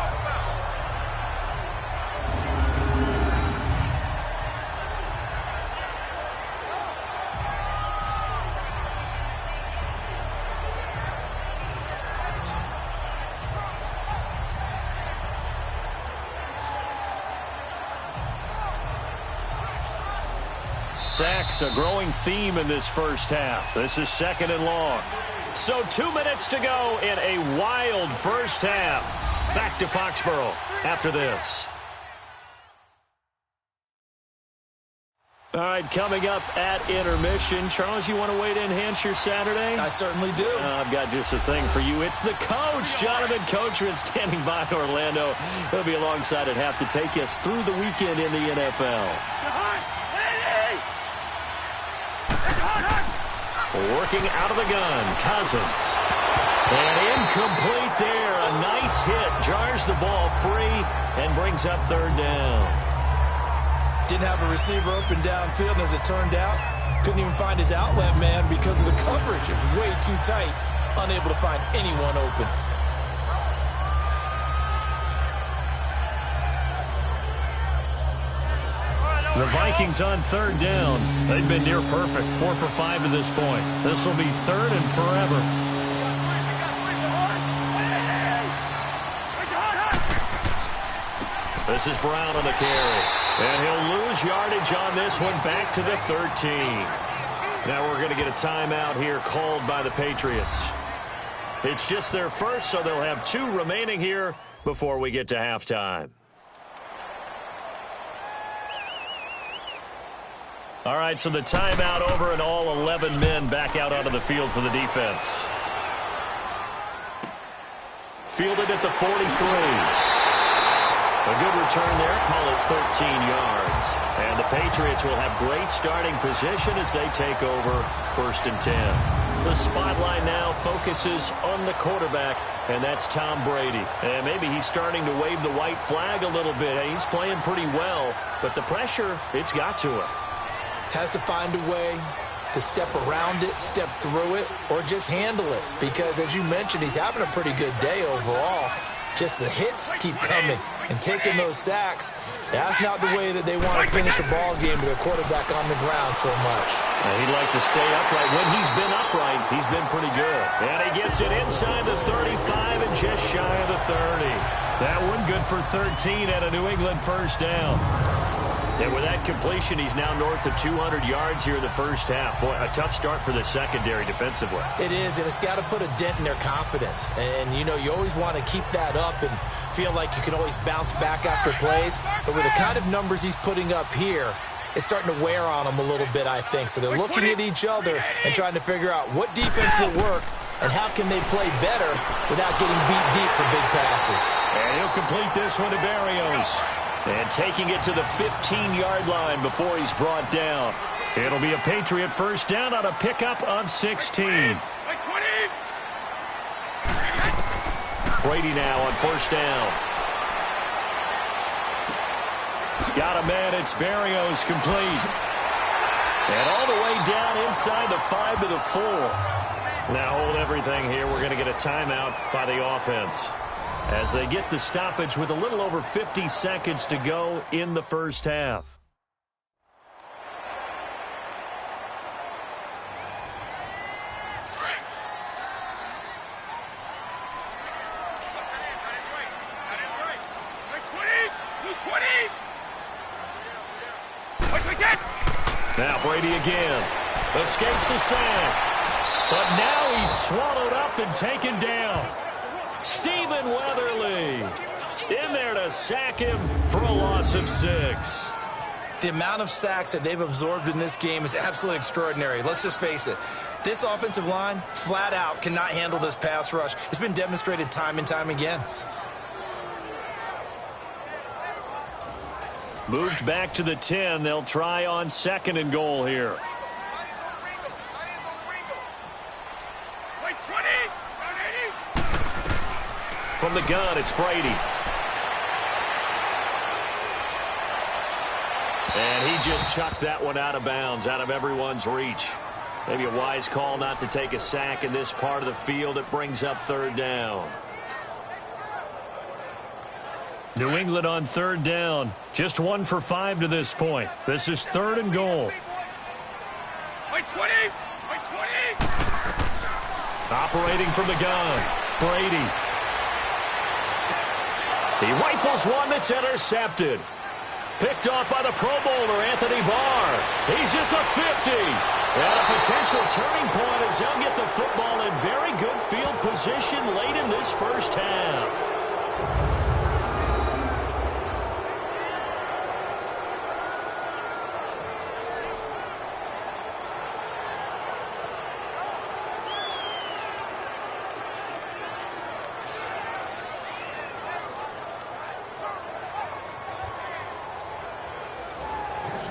Sacks, a growing theme in this first half. This is 2nd and long. So 2 minutes to go in a wild first half. Back to Foxborough after this. All right, coming up at intermission. Charles, you want to wait in Hampshire Saturday? I certainly do. I've got just a thing for you. It's the coach, Jonathan Coachman, standing by in Orlando. He'll be alongside at half to take us through the weekend in the NFL. Working out of the gun, Cousins. And incomplete there. A nice hit. Jars the ball free and brings up 3rd down. Didn't have a receiver open downfield, and as it turned out, couldn't even find his outlet man because of the coverage. It was way too tight. Unable to find anyone open. The Vikings on 3rd down. They've been near perfect. 4 for 5 to this point. This will be 3rd and forever. This is Brown on the carry. And he'll lose yardage on this one, back to the 13. Now we're going to get a timeout here called by the Patriots. It's just their first, so they'll have 2 remaining here before we get to halftime. All right, so the timeout over, and all 11 men back out onto the field for the defense. Fielded at the 43. A good return there, call it 13 yards. And the Patriots will have great starting position as they take over 1st and 10. The spotlight now focuses on the quarterback, and that's Tom Brady. And maybe he's starting to wave the white flag a little bit. He's playing pretty well, but the pressure, it's got to him. Has to find a way to step around it, step through it, or just handle it. Because, as you mentioned, he's having a pretty good day overall. Just the hits keep coming and taking those sacks. That's not the way that they want to finish a ball game with their quarterback on the ground so much. He'd like to stay upright. When he's been upright, he's been pretty good. And he gets it inside the 35 and just shy of the 30. That one good for 13 at a New England first down. And with that completion, he's now north of 200 yards here in the first half. Boy, a tough start for the secondary defensively. It is, and it's got to put a dent in their confidence. And, you know, you always want to keep that up and feel like you can always bounce back after plays. But with the kind of numbers he's putting up here, it's starting to wear on them a little bit, I think. So they're looking at each other and trying to figure out what defense will work and how can they play better without getting beat deep for big passes. And he'll complete this one to Berrios. And taking it to the 15-yard line before he's brought down. It'll be a Patriot first down on a pickup of 16. Brady now on first down. Got a man, it's Berrios, complete. And all the way down inside the 5 to the 4. Now hold everything here. We're going to get a timeout by the offense as they get the stoppage with a little over 50 seconds to go in the first half. Now Brady again. Escapes the sack. But now he's swallowed up and taken down. Stephen Weatherly in there to sack him for a loss of 6. The amount of sacks that they've absorbed in this game is absolutely extraordinary. Let's just face it. This offensive line, flat out, cannot handle this pass rush. It's been demonstrated time and time again. Moved back to the 10. They'll try on 2nd and goal here. From the gun, it's Brady. And he just chucked that one out of bounds, out of everyone's reach. Maybe a wise call not to take a sack in this part of the field. It brings up 3rd down. New England on 3rd down. Just 1 for 5 to this point. This is 3rd and goal. Operating from the gun, Brady. He rifles one that's intercepted. Picked off by the Pro Bowler, Anthony Barr. He's at the 50. And a potential turning point as he'll get the football in very good field position late in this first half.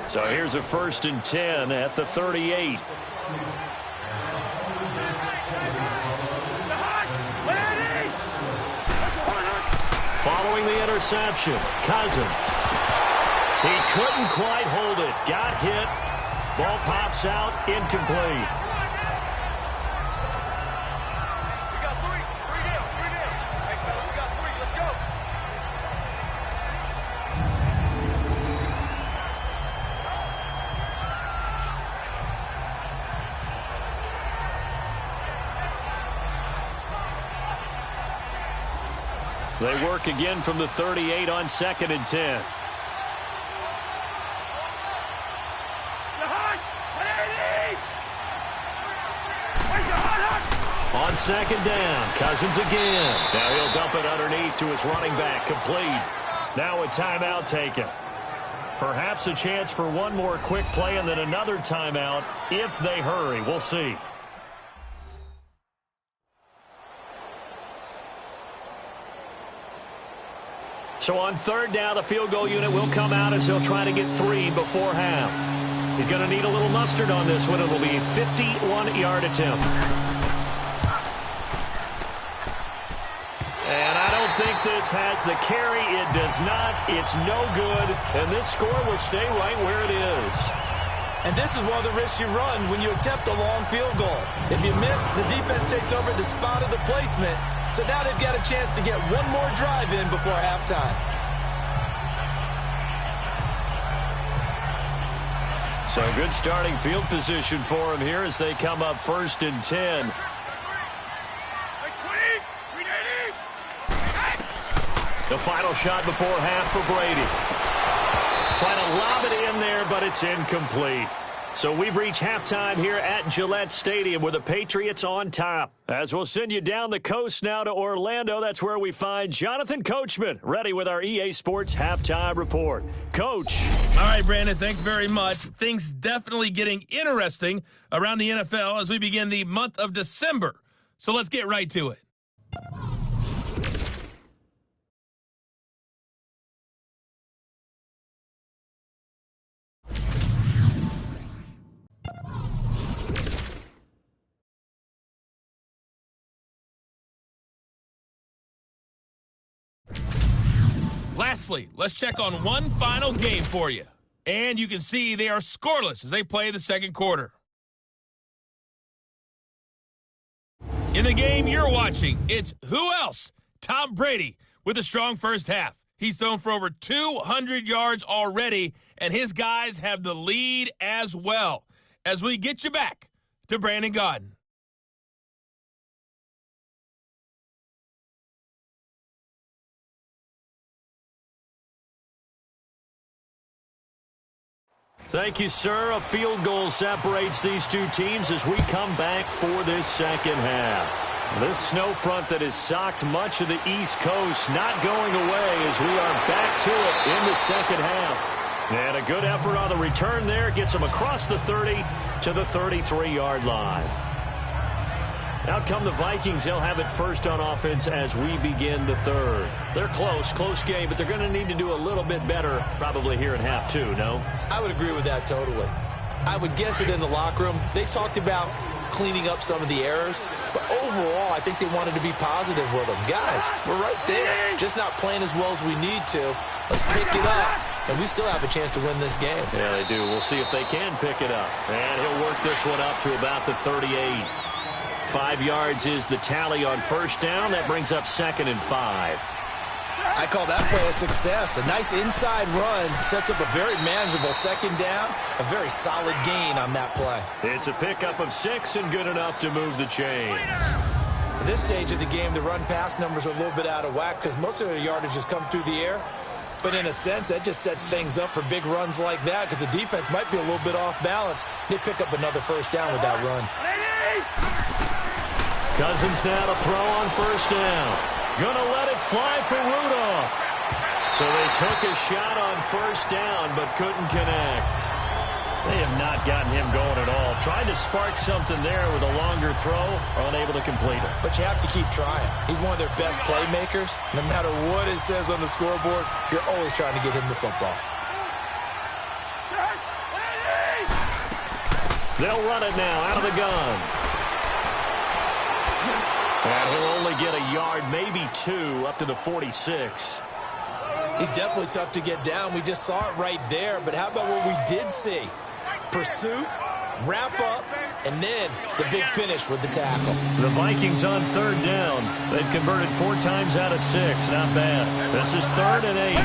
So here's a 1st and 10 at the 38. Following the interception, Cousins. He couldn't quite hold it. Got hit. Ball pops out, incomplete. They work again from the 38 on 2nd and 10. On 2nd down, Cousins again. Now he'll dump it underneath to his running back, complete. Now a timeout taken. Perhaps a chance for one more quick play and then another timeout if they hurry. We'll see. So on 3rd down, the field goal unit will come out as he'll try to get 3 before half. He's going to need a little mustard on this one. It'll be a 51-yard attempt. And I don't think this has the carry. It does not. It's no good. And this score will stay right where it is. And this is one of the risks you run when you attempt a long field goal. If you miss, the defense takes over at the spot of the placement, So now they've got a chance to get one more drive in before halftime. So good starting field position for him here as they come up 1st and 10. The final shot before half for Brady. Trying to lob it in there, but it's incomplete. So we've reached halftime here at Gillette Stadium with the Patriots on top. As we'll send you down the coast now to Orlando, that's where we find Jonathan Coachman, ready with our EA Sports Halftime Report. Coach. All right, Brandon, thanks very much. Things definitely getting interesting around the NFL as we begin the month of December. So let's get right to it. Lastly, let's check on one final game for you. And you can see they are scoreless as they play the second quarter. In the game you're watching, it's who else? Tom Brady with a strong first half. He's thrown for over 200 yards already, and his guys have the lead as well. As we get you back to Brandon Gaudin. Thank you, sir. A field goal separates these two teams as we come back for this second half. This snow front that has socked much of the East Coast not going away as we are back to it in the second half. And a good effort on the return there gets them across the 30 to the 33-yard line. Out come the Vikings. They'll have it first on offense as we begin the third. They're close game, but they're going to need to do a little bit better probably here in half two, no? I would agree with that totally. I would guess it in the locker room. They talked about cleaning up some of the errors, but overall, I think they wanted to be positive with them. Guys, we're right there. Just not playing as well as we need to. Let's pick it up, and we still have a chance to win this game. Yeah, they do. We'll see if they can pick it up. And he'll work this one up to about the 38. 5 yards is the tally on first down. That brings up 2nd and 5. I call that play a success. A nice inside run sets up a very manageable second down. A very solid gain on that play. It's a pickup of 6 and good enough to move the chains. At this stage of the game, the run-pass numbers are a little bit out of whack because most of their yardage has come through the air. But in a sense, that just sets things up for big runs like that because the defense might be a little bit off balance. They pick up another first down with that run. Cousins now to throw on first down. Gonna let it fly for Rudolph. So they took a shot on first down but couldn't connect. They have not gotten him going at all. Tried to spark something there with a longer throw, unable to complete it. But you have to keep trying. He's one of their best playmakers. No matter what it says on the scoreboard, you're always trying to get him the football. They'll run it now out of the gun. And he'll only get a yard, maybe 2, up to the 46. He's definitely tough to get down. We just saw it right there. But how about what we did see? Pursuit, wrap up, and then the big finish with the tackle. The Vikings on third down. They've converted 4 times out of 6. Not bad. This is 3rd and 8.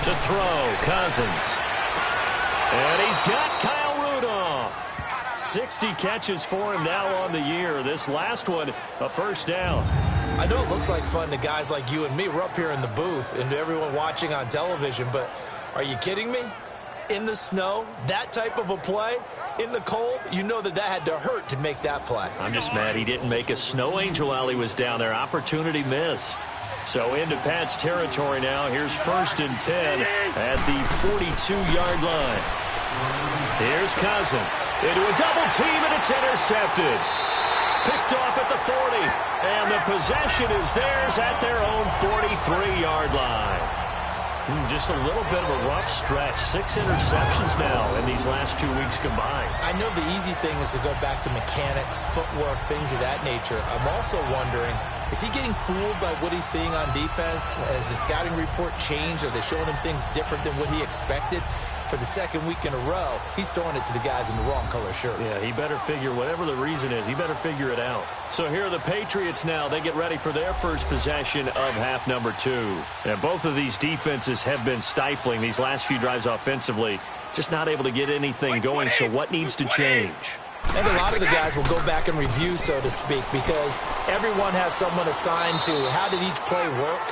To throw, Cousins. And he's got Kyle Rudolph. 60 catches for him now on the year. This last one, a first down. I know it looks like fun to guys like you and me. We're up here in the booth and to everyone watching on television, but are you kidding me? In the snow, that type of a play, in the cold, you know that had to hurt to make that play. I'm just mad he didn't make a snow angel while he was down there. Opportunity missed. So into Pat's territory now. Here's 1st and 10 at the 42-yard line. Here's Cousins into a double team, and it's intercepted. Picked off at the 40, and the possession is theirs at their own 43-yard line. Just a little bit of a rough stretch. 6 interceptions now in these last 2 weeks combined. I know the easy thing is to go back to mechanics, footwork, things of that nature. I'm also wondering, is he getting fooled by what he's seeing on defense? Has the scouting report changed? Are they showing him things different than what he expected? for the second week in a row, he's throwing it to the guys in the wrong color shirts. Yeah, he better figure, whatever the reason is, he better figure it out. So here are the Patriots now. They get ready for their first possession of half number 2. And both of these defenses have been stifling these last few drives offensively. Just not able to get anything going, so what needs to change? I think a lot of the guys will go back and review, so to speak, because everyone has someone assigned to how did each play work.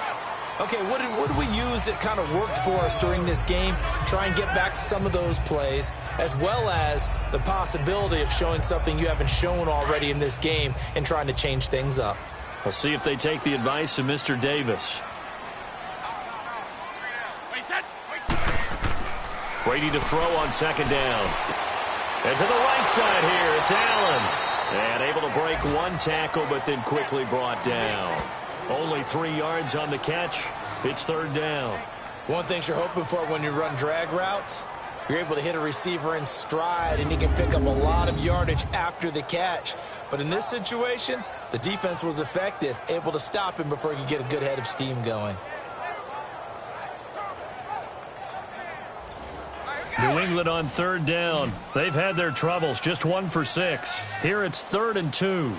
Okay, what did we use that kind of worked for us during this game? Try and get back to some of those plays, as well as the possibility of showing something you haven't shown already in this game and trying to change things up. We'll see if they take the advice of Mr. Davis. Brady to throw on second down. And to the right side here, it's Allen. And able to break one tackle, but then quickly brought down. Only 3 yards on the catch. It's third down. One thing you're hoping for when you run drag routes, you're able to hit a receiver in stride, and he can pick up a lot of yardage after the catch. But in this situation, the defense was effective, able to stop him before he could get a good head of steam going. New England on third down. They've had their troubles, just 1 for 6. Here it's 3rd and 2.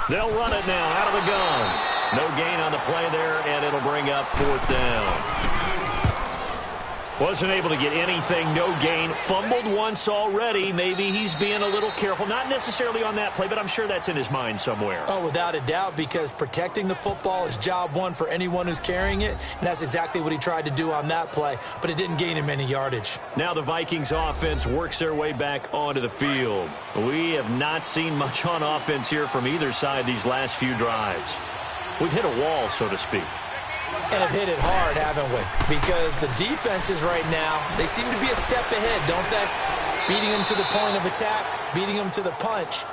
They'll run it now out of the gun. No gain on the play there, and it'll bring up 4th down. Wasn't able to get anything, no gain. Fumbled once already. Maybe he's being a little careful. Not necessarily on that play, but I'm sure that's in his mind somewhere. Oh, without a doubt, because protecting the football is job one for anyone who's carrying it, and that's exactly what he tried to do on that play, but it didn't gain him any yardage. Now the Vikings offense works their way back onto the field. We have not seen much on offense here from either side these last few drives. We've hit a wall, so to speak. And have hit it hard, haven't we? Because the defenses right now, they seem to be a step ahead, don't they? Beating them to the point of attack, beating them to the punch.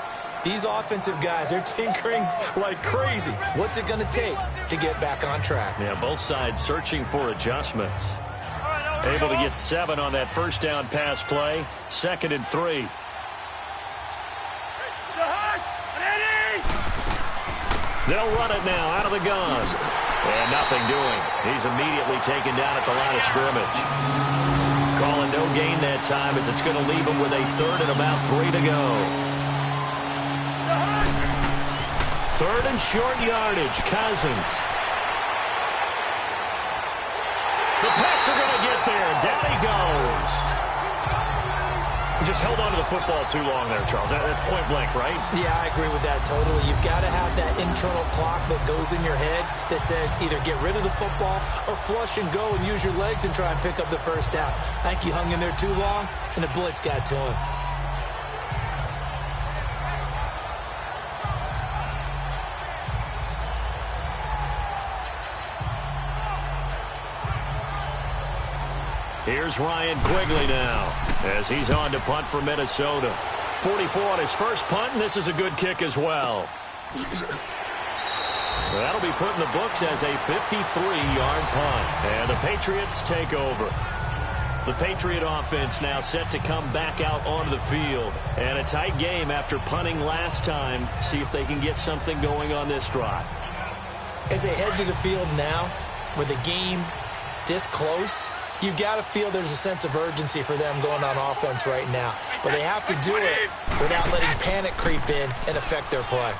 These offensive guys, they're tinkering like crazy. What's it going to take to get back on track? Yeah, both sides searching for adjustments. Able to get 7 on that first down pass play. 2nd and 3. They'll run it now out of the gun. And nothing doing. He's immediately taken down at the line of scrimmage. Calling no gain that time as it's going to leave him with a 3rd and about 3 to go. 3rd and short yardage. Cousins. The Pats are going to get there. Down he goes. Just held on to the football too long there, Charles. That's point blank, right? Yeah, I agree with that totally. You've got to have that internal clock that goes in your head that says either get rid of the football or flush and go and use your legs and try and pick up the first down. I think he hung in there too long, and the blitz got to him. Here's Ryan Quigley now as he's on to punt for Minnesota. 44 on his first punt, and this is a good kick as well. So that'll be put in the books as a 53-yard punt. And the Patriots take over. The Patriot offense now set to come back out onto the field. And a tight game after punting last time. See if they can get something going on this drive. As they head to the field now, with the game this close, you've got to feel there's a sense of urgency for them going on offense right now. But they have to do it without letting panic creep in and affect their play.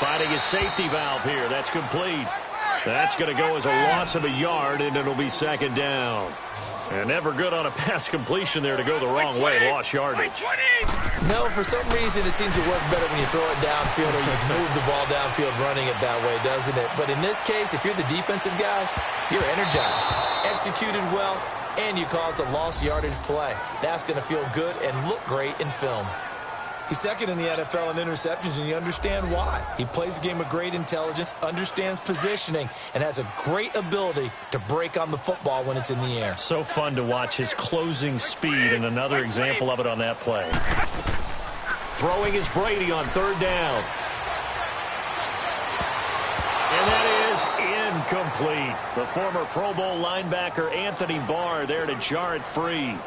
Finding a safety valve here. That's complete. That's going to go as a loss of a yard, and it'll be 2nd down. And never good on a pass completion there to go the wrong way. Lost yardage. No, for some reason it seems to work better when you throw it downfield or you move the ball downfield running it that way, doesn't it? But in this case, if you're the defensive guys, you're energized, executed well, and you caused a lost yardage play. That's going to feel good and look great in film. He's 2nd in the NFL in interceptions, and you understand why. He plays a game of great intelligence, understands positioning, and has a great ability to break on the football when it's in the air. So fun to watch his closing speed, and another example of it on that play. Throwing is Brady on 3rd down. And that is incomplete. The former Pro Bowl linebacker Anthony Barr there to jar it free.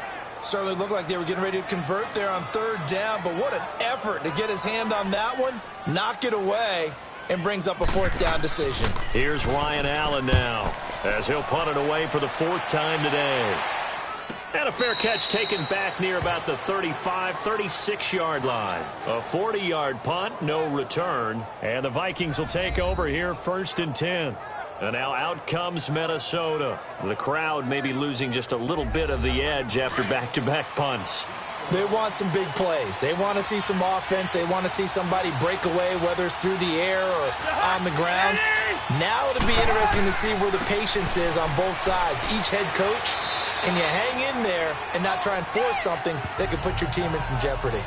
Certainly looked like they were getting ready to convert there on 3rd down, but what an effort to get his hand on that one, knock it away, and brings up a 4th down decision. Here's Ryan Allen now, as he'll punt it away for the 4th time today. And a fair catch taken back near about the 35, 36-yard line. A 40-yard punt, no return. And the Vikings will take over here 1st and 10. And now out comes Minnesota. The crowd may be losing just a little bit of the edge after back-to-back punts. They want some big plays. They want to see some offense. They want to see somebody break away, whether it's through the air or on the ground. Now it'll be interesting to see where the patience is on both sides. Each head coach, can you hang in there and not try and force something that could put your team in some jeopardy?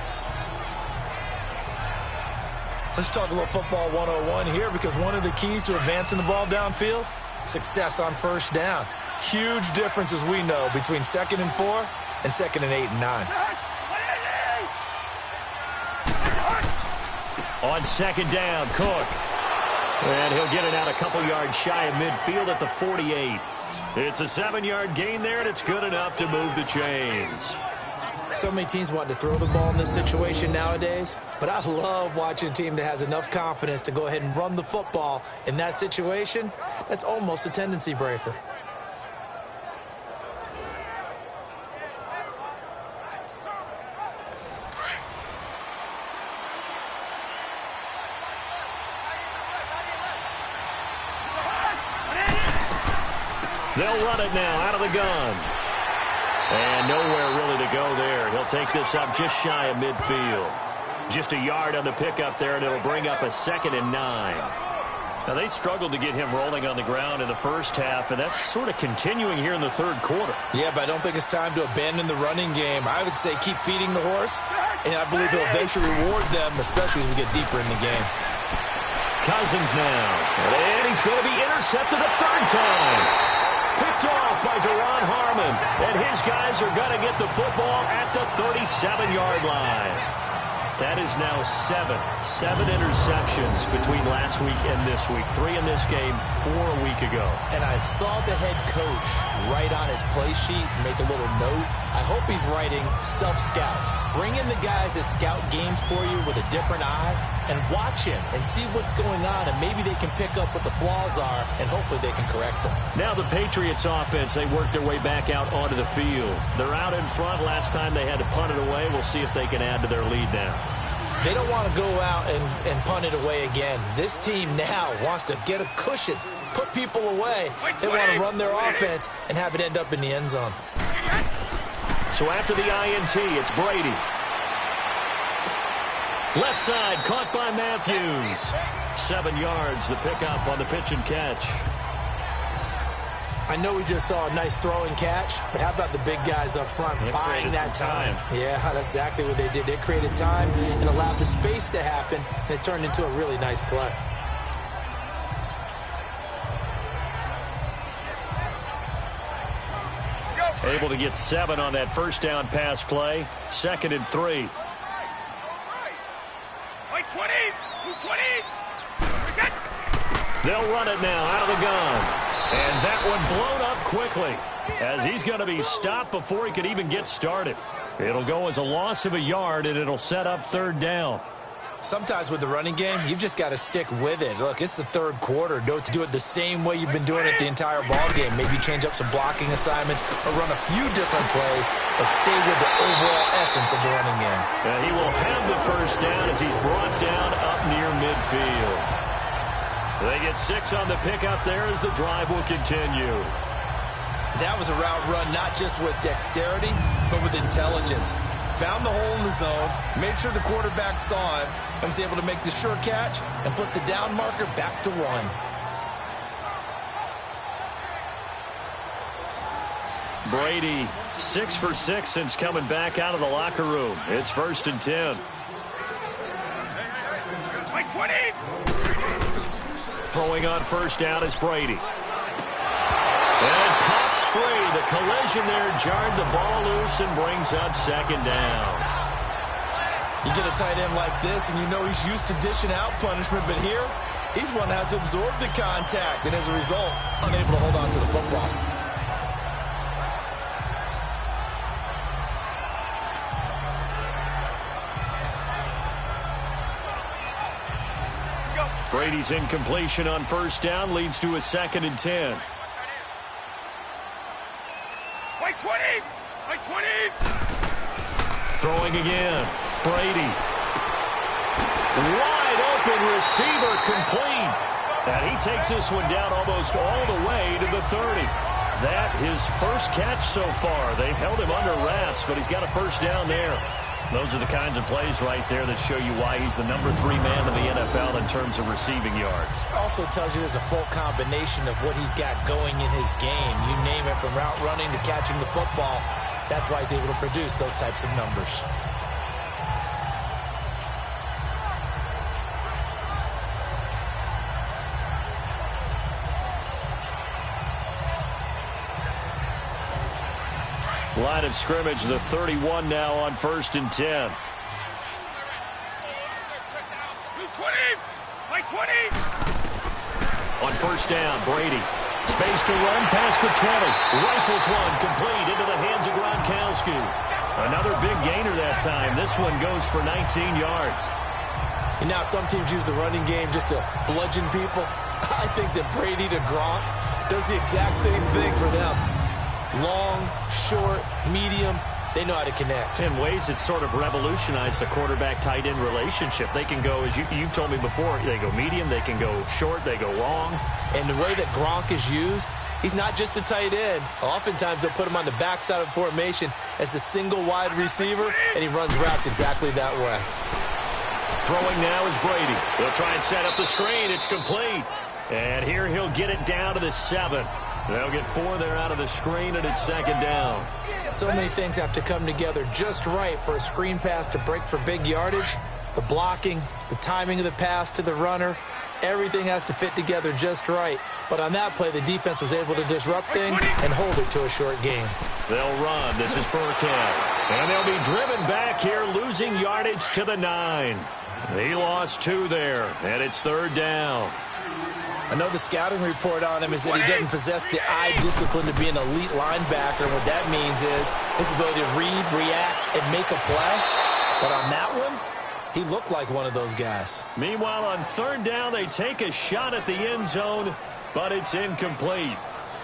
Let's talk a little football 101 here, because one of the keys to advancing the ball downfield, success on 1st down. Huge difference, as we know, between 2nd and 4 and 2nd and 8 and 9. On 2nd down, Cook. And he'll get it out a couple yards shy of midfield at the 48. It's a 7-yard gain there, and it's good enough to move the chains. So many teams want to throw the ball in this situation nowadays, but I love watching a team that has enough confidence to go ahead and run the football in that situation. That's almost a tendency breaker. They'll run it now out of the gun. And nowhere really to go there. He'll take this up just shy of midfield. Just a yard on the pickup there, and it'll bring up a 2nd and 9. Now, they struggled to get him rolling on the ground in the first half, and that's sort of continuing here in the 3rd quarter. Yeah, but I don't think it's time to abandon the running game. I would say keep feeding the horse, and I believe he'll eventually reward them, especially as we get deeper in the game. Cousins now. And he's going to be intercepted a 3rd time. Picked off by Duron Harmon. And his guys are going to get the football at the 37-yard line. That is now 7 interceptions between last week and this week. 3 in this game, 4 a week ago. And I saw the head coach write on his play sheet, make a little note. I hope he's writing self-scout. Bring in the guys that scout games for you with a different eye and watch him and see what's going on, and maybe they can pick up what the flaws are, and hopefully they can correct them. Now the Patriots offense, they work their way back out onto the field. They're out in front. Last time they had to punt it away. We'll see if they can add to their lead now. They don't want to go out and punt it away again. This team now wants to get a cushion, put people away. They want to run their offense and have it end up in the end zone. So after the INT, it's Brady. Left side, caught by Matthews. 7 yards, the pickup on the pitch and catch. I know we just saw a nice throwing catch, but how about the big guys up front buying that time? Yeah, that's exactly what they did. They created time and allowed the space to happen, and it turned into a really nice play. Able to get 7 on that 1st down pass play. 2nd and 3. They'll run it now out of the gun. And that one blown up quickly, as he's going to be stopped before he could even get started. It'll go as a loss of a yard, and it'll set up 3rd down. Sometimes with the running game, you've just got to stick with it. Look, it's the 3rd quarter. Don't do it the same way you've been doing it the entire ball game. Maybe change up some blocking assignments or run a few different plays, but stay with the overall essence of the running game. And he will have the 1st down as he's brought down up near midfield. They get 6 on the pickup there as the drive will continue. That was a route run not just with dexterity, but with intelligence. Found the hole in the zone, made sure the quarterback saw him, and was able to make the sure catch and flip the down marker back to 1. Brady, 6 for 6 since coming back out of the locker room. It's 1st and 10. Throwing on 1st down is Brady. And pops free. The collision there jarred the ball loose and brings up 2nd down. You get a tight end like this, and you know he's used to dishing out punishment, but here, he's one that has to absorb the contact, and as a result, unable to hold on to the football. Brady's incompletion on first down leads to a 2nd and 10. Wait 20! Wait 20! Throwing again. Brady. Wide open receiver complete. And he takes this one down almost all the way to the 30. That his first catch so far. They've held him under wraps, but he's got a first down there. Those are the kinds of plays right there that show you why he's the number 3 man in the NFL in terms of receiving yards. Also tells you there's a full combination of what he's got going in his game. You name it, from route running to catching the football. That's why he's able to produce those types of numbers. Line of scrimmage, the 31 now on 1st and 10. 20! Wait 20! On first down, Brady. Space to run past the 20. Rifles one complete into the hands of Gronkowski. Another big gainer that time. This one goes for 19 yards. And now some teams use the running game just to bludgeon people. I think that Brady to Gronk does the exact same thing for them. Long, short, medium, they know how to connect. In ways it's sort of revolutionized the quarterback-tight end relationship. They can go, as you've told me before, they go medium, they can go short, they go long. And the way that Gronk is used, he's not just a tight end. Oftentimes they'll put him on the backside of formation as the single wide receiver, and he runs routes exactly that way. Throwing now is Brady. They'll try and set up the screen. It's complete. And here he'll get it down to the 7. They'll get 4 there out of the screen, and it's 2nd down. So many things have to come together just right for a screen pass to break for big yardage. The blocking, the timing of the pass to the runner, everything has to fit together just right. But on that play, the defense was able to disrupt things and hold it to a short game. They'll run. This is Burkhead. And they'll be driven back here, losing yardage to the 9. He lost 2 there, and it's 3rd down. I know the scouting report on him is that he doesn't possess the eye discipline to be an elite linebacker. And what that means is his ability to read, react, and make a play. But on that one, he looked like one of those guys. Meanwhile, on 3rd down, they take a shot at the end zone, but it's incomplete.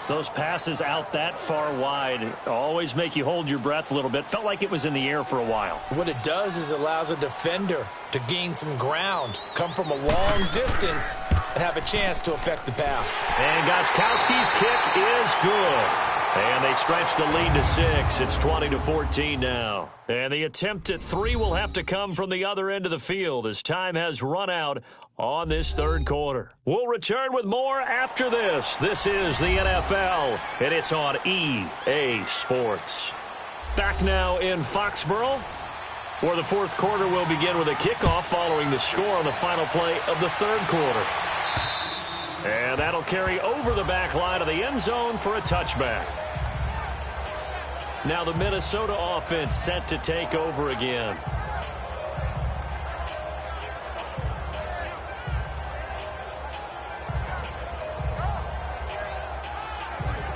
Those passes out that far wide always make you hold your breath a little bit. Felt like it was in the air for a while. What it does is it allows a defender to gain some ground, come from a long distance, and have a chance to affect the pass. And Gostkowski's kick is good. And they stretch the lead to 6. It's 20-14 now. And the attempt at 3 will have to come from the other end of the field as time has run out on this 3rd quarter. We'll return with more after this. This is the NFL, and it's on EA Sports. Back now in Foxborough, where the 4th quarter will begin with a kickoff following the score on the final play of the 3rd quarter. And that'll carry over the back line of the end zone for a touchback. Now the Minnesota offense set to take over again.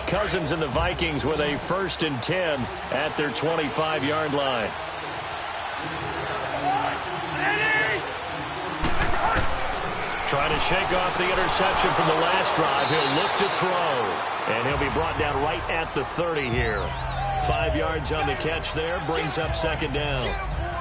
Cousins and the Vikings with a 1st and 10 at their 25-yard line. Trying to shake off the interception from the last drive. He'll look to throw. And he'll be brought down right at the 30 here. 5 yards on the catch there. Brings up 2nd down.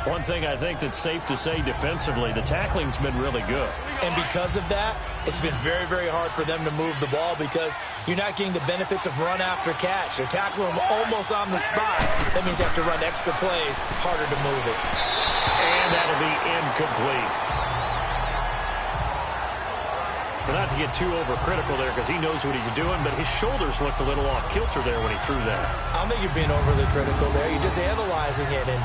One thing I think that's safe to say defensively, the tackling's been really good. And because of that, it's been very, very hard for them to move the ball because you're not getting the benefits of run after catch. They're tackling them almost on the spot. That means you have to run extra plays, harder to move it. And that'll be incomplete. But not to get too overcritical there because he knows what he's doing, but his shoulders looked a little off kilter there when he threw that. I don't think you're being overly critical there. You're just analyzing it, and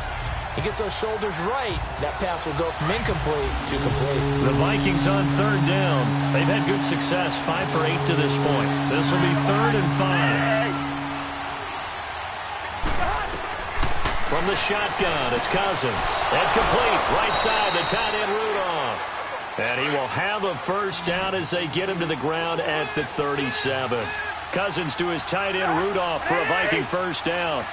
he gets those shoulders right. That pass will go from incomplete to complete. The Vikings on 3rd down. They've had good success, 5 for 8 to this point. This will be 3rd and 5. From the shotgun, it's Cousins. And complete, right side, the tight end Rudolph. And he will have a 1st down as they get him to the ground at the 37. Cousins to his tight end Rudolph for a Viking 1st down.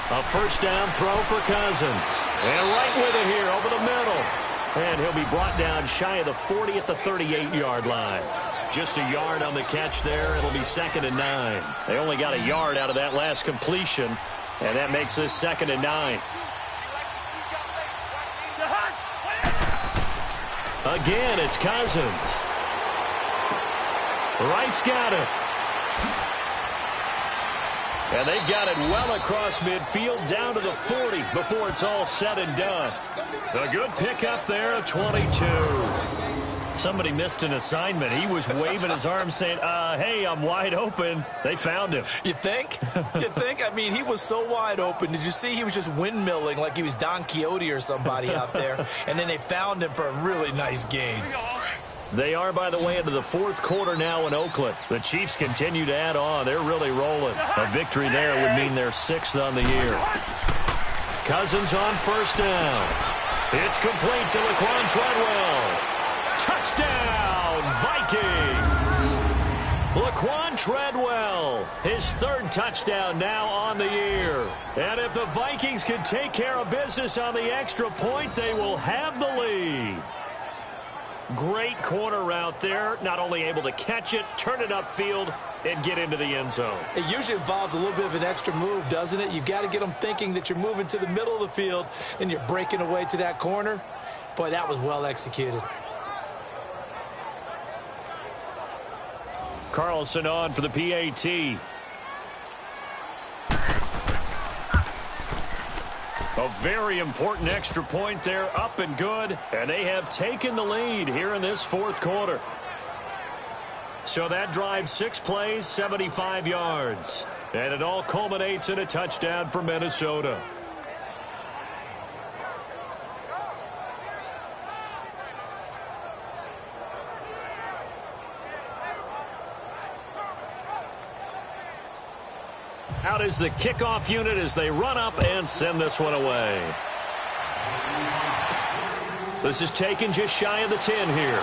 A 1st down throw for Cousins. And right with it here over the middle. And he'll be brought down shy of the 40 at the 38-yard line. Just a yard on the catch there. It'll be 2nd and 9. They only got a yard out of that last completion, and that makes this 2nd and 9. Again, it's Cousins. Wright's got it. And they've got it well across midfield down to the 40 before it's all said and done. A good pickup there, 22. Somebody missed an assignment. He was waving his arms saying, hey, I'm wide open. They found him. You think? You think? I mean, he was so wide open. Did you see he was just windmilling like he was Don Quixote or somebody out there? And then they found him for a really nice gain. They are, by the way, into the 4th quarter now in Oakland. The Chiefs continue to add on. They're really rolling. A victory there would mean they're 6th on the year. Cousins on 1st down. It's complete to Laquan Treadwell. Touchdown, Vikings! Laquan Treadwell, his 3rd touchdown now on the year. And if the Vikings can take care of business on the extra point, they will have the lead. Great corner route there. Not only able to catch it, turn it upfield, and get into the end zone. It usually involves a little bit of an extra move, doesn't it? You've got to get them thinking that you're moving to the middle of the field and you're breaking away to that corner. Boy, that was well executed. Carlson on for the PAT. A very important extra point there, up and good. And they have taken the lead here in this 4th quarter. So that drives 6 plays, 75 yards. And it all culminates in a touchdown for Minnesota. Out is the kickoff unit as they run up and send this one away. This is taken just shy of the 10 here.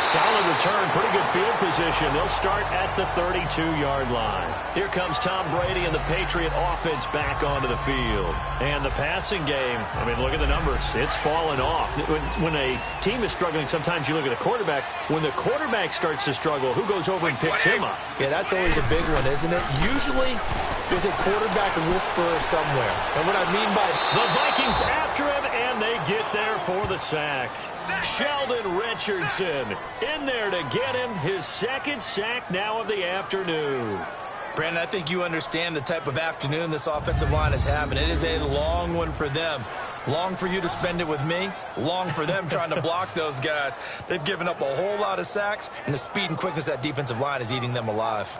Solid return, pretty good field position. They'll start at the 32-yard line. Here comes Tom Brady and the Patriot offense back onto the field. And the passing game, I mean, look at the numbers. It's fallen off. When a team is struggling, sometimes you look at the quarterback. When the quarterback starts to struggle, who goes over and picks him up? Yeah, that's always a big one, isn't it? Usually, there's a quarterback whisperer somewhere. And what I mean by... The Vikings after him, and they get there for the sack. Sheldon Richardson in there to get him his 2nd sack now of the afternoon. Brandon, I think you understand the type of afternoon this offensive line is having. It is a long one for them. Long for you to spend it with me. Long for them trying to block those guys. They've given up a whole lot of sacks, and the speed and quickness of that defensive line is eating them alive.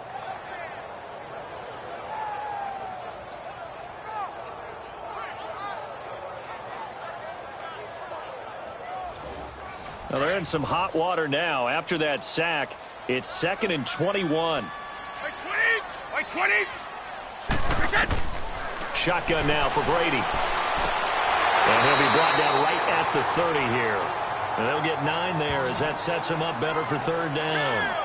Well, they're in some hot water now. After that sack, it's 2nd and 21. By 20! By 20! Shotgun now for Brady. And he'll be brought down right at the 30 here. And they'll get 9 there as that sets him up better for 3rd down.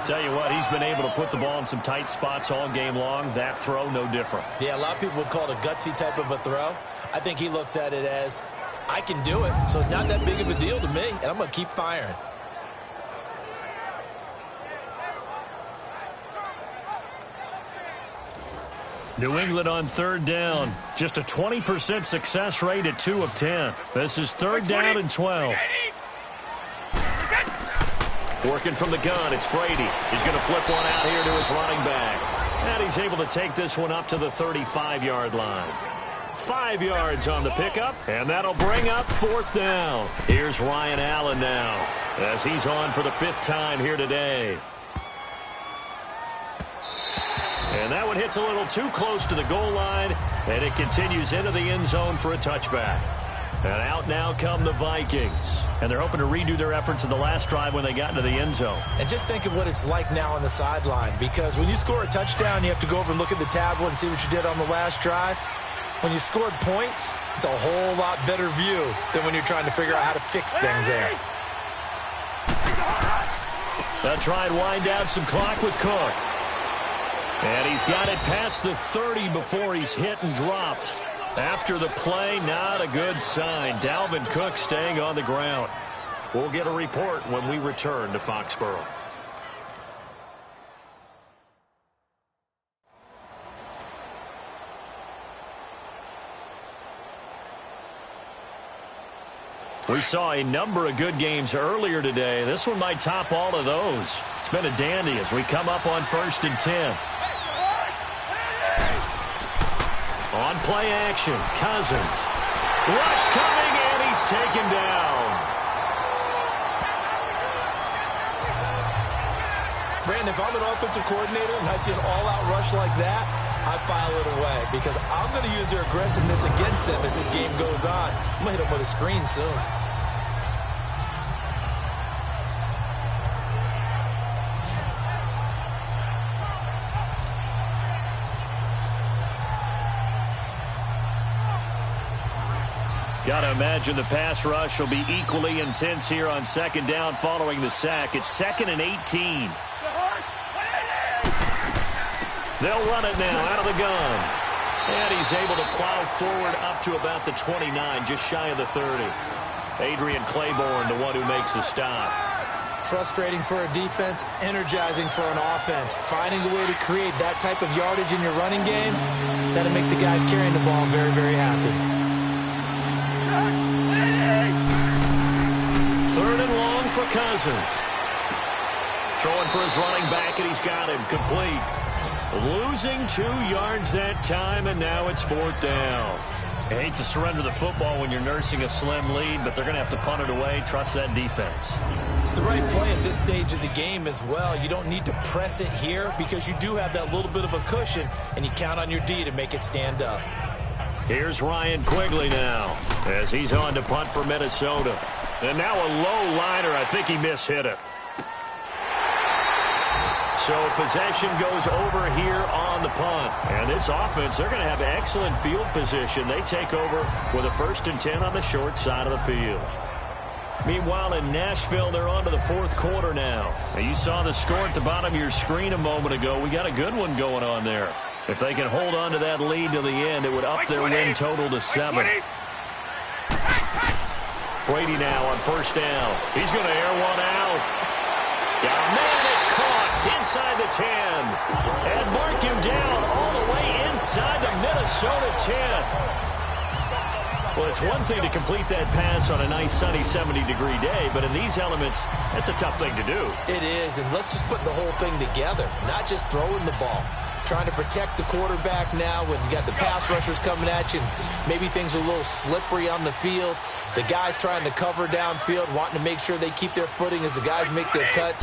Tell you what, he's been able to put the ball in some tight spots all game long. That throw, no different. Yeah, a lot of people would call it a gutsy type of a throw. I think he looks at it as, I can do it, so it's not that big of a deal to me, and I'm going to keep firing. New England on 3rd down. Just a 20% success rate at 2 of 10. This is 3rd down and 12. Working from the gun, it's Brady. He's going to flip one out here to his running back. And he's able to take this one up to the 35-yard line. 5 yards on the pickup, and that'll bring up 4th down. Here's Ryan Allen now, as he's on for the 5th time here today. And that one hits a little too close to the goal line, and it continues into the end zone for a touchback. And out now come the Vikings. And they're hoping to redo their efforts in the last drive when they got into the end zone. And just think of what it's like now on the sideline, because when you score a touchdown, you have to go over and look at the tablet and see what you did on the last drive. When you scored points, it's a whole lot better view than when you're trying to figure out how to fix things there. They'll try and wind down some clock with Cook. And he's got it past the 30 before he's hit and dropped. After the play, not a good sign. Dalvin Cook staying on the ground. We'll get a report when we return to Foxborough. We saw a number of good games earlier today. This one might top all of those. It's been a dandy as we come up on 1st and 10. On play action, Cousins. Rush coming, and he's taken down. Brandon, if I'm an offensive coordinator and I see an all-out rush like that, I file it away because I'm going to use their aggressiveness against them as this game goes on. I'm going to hit them with a screen soon. Got to imagine the pass rush will be equally intense here on 2nd down following the sack. It's 2nd and 18. They'll run it now out of the gun. And he's able to plow forward up to about the 29, just shy of the 30. Adrian Claiborne, the one who makes the stop. Frustrating for a defense, energizing for an offense. Finding a way to create that type of yardage in your running game, that'll make the guys carrying the ball very, very happy. 3rd and long for Cousins. Throwing for his running back, and he's got him complete. Losing 2 yards that time, and now it's 4th down. I hate to surrender the football when you're nursing a slim lead, but they're going to have to punt it away. Trust that defense. It's the right play at this stage of the game as well. You don't need to press it here because you do have that little bit of a cushion, and you count on your D to make it stand up. Here's Ryan Quigley now as he's on to punt for Minnesota. And now a low liner. I think he mishit it. So possession goes over here on the punt. And this offense, they're going to have excellent field position. They take over with a 1st and 10 on the short side of the field. Meanwhile, in Nashville, they're on to the 4th quarter now. And you saw the score at the bottom of your screen a moment ago. We got a good one going on there. If they can hold on to that lead to the end, it would up their win total to 7. Brady now on 1st down. He's going to air one out. Yeah, man, it's caught inside the 10. And mark him down all the way inside the Minnesota 10. Well, it's one thing to complete that pass on a nice sunny 70-degree day, but in these elements, that's a tough thing to do. It is, and let's just put the whole thing together, not just throwing the ball. Trying to protect the quarterback now when you got the pass rushers coming at you, and maybe things are a little slippery on the field. The guys trying to cover downfield, wanting to make sure they keep their footing as the guys make their cuts.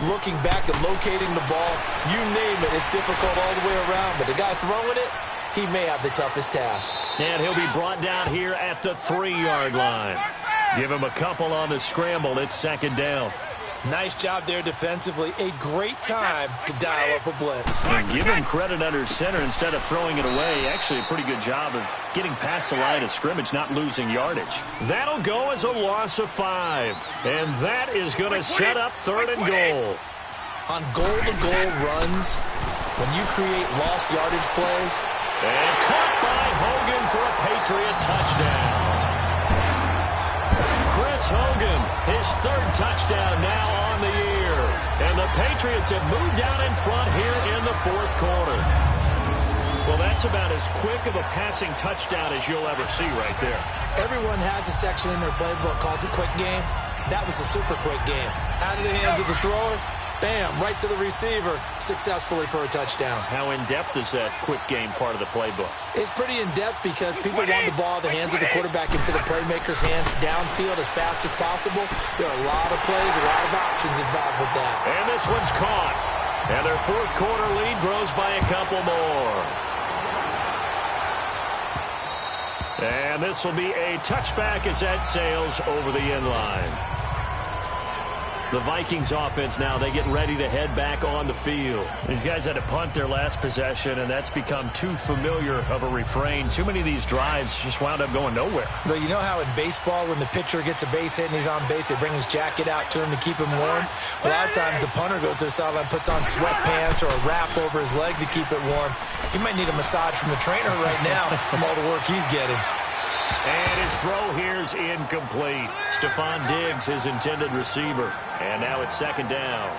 Looking back and locating the ball, you name it, it's difficult all the way around. But the guy throwing it, he may have the toughest task. And he'll be brought down here at the 3-yard line. Give him a couple on the scramble. It's 2nd down. Nice job there defensively. A great time to dial up a blitz. And give him credit under center instead of throwing it away. Actually, a pretty good job of getting past the line of scrimmage, not losing yardage. That'll go as a loss of 5. And that is going to set up 3rd and goal. On goal-to-goal runs, when you create lost yardage plays. And caught by Hogan for a Patriot touchdown. Chris Hogan, his 3rd touchdown now on the year. And the Patriots have moved down in front here in the 4th quarter. Well, that's about as quick of a passing touchdown as you'll ever see right there. Everyone has a section in their playbook called the quick game. That was a super quick game. Out of the hands of the thrower, bam, right to the receiver, successfully for a touchdown. How in-depth is that quick game part of the playbook? It's pretty in-depth because people want the ball in the hands of the quarterback into the playmaker's hands downfield as fast as possible. There are a lot of plays, a lot of options involved with that. And this one's caught. And their 4th quarter lead grows by a couple more. And this will be a touchback as that sails over the end line. The Vikings offense now, they get ready to head back on the field. These guys had to punt their last possession, and that's become too familiar of a refrain. Too many of these drives just wound up going nowhere. But you know how in baseball, when the pitcher gets a base hit and he's on base, they bring his jacket out to him to keep him warm? A lot of times the punter goes to the sideline, puts on sweatpants or a wrap over his leg to keep it warm. He might need a massage from the trainer right now from all the work he's getting. And his throw here's incomplete. Stephon Diggs, his intended receiver. And now it's second down.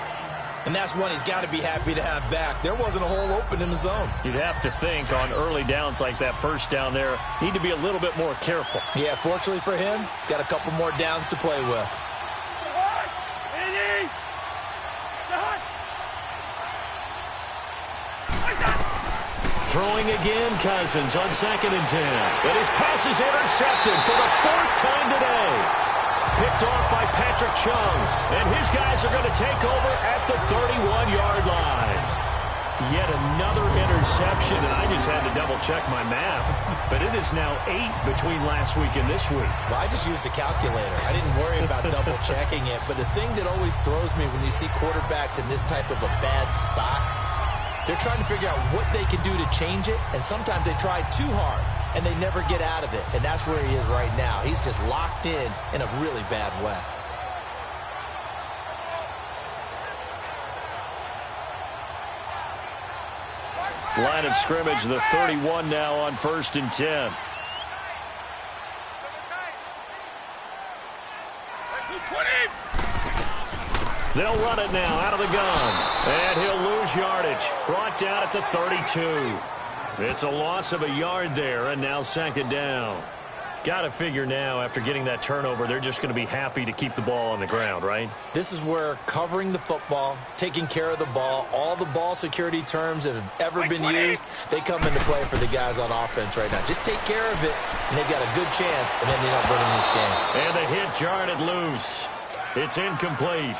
And that's one he's got to be happy to have back. There wasn't a hole open in the zone. You'd have to think on early downs like that first down there, need to be a little bit more careful. Yeah, fortunately for him, got a couple more downs to play with. Throwing again, Cousins on 2nd and 10. And his pass is intercepted for the 4th time today. Picked off by Patrick Chung. And his guys are going to take over at the 31-yard line. Yet another interception, and I just had to double-check my math. But it is now 8 between last week and this week. Well, I just used a calculator. I didn't worry about double-checking it. But the thing that always throws me when you see quarterbacks in this type of a bad spot, they're trying to figure out what they can do to change it, and sometimes they try too hard, and they never get out of it. And that's where he is right now. He's just locked in a really bad way. Line of scrimmage, the 31 now on 1st and 10. They'll run it now out of the gun. And he'll lose yardage. Brought down at the 32. It's a loss of a yard there, and now 2nd down. Got to figure now, after getting that turnover, they're just going to be happy to keep the ball on the ground, right? This is where covering the football, taking care of the ball, all the ball security terms that have ever been used, they come into play for the guys on offense right now. Just take care of it, and they've got a good chance of ending up winning this game. And the hit jarred it loose. It's incomplete.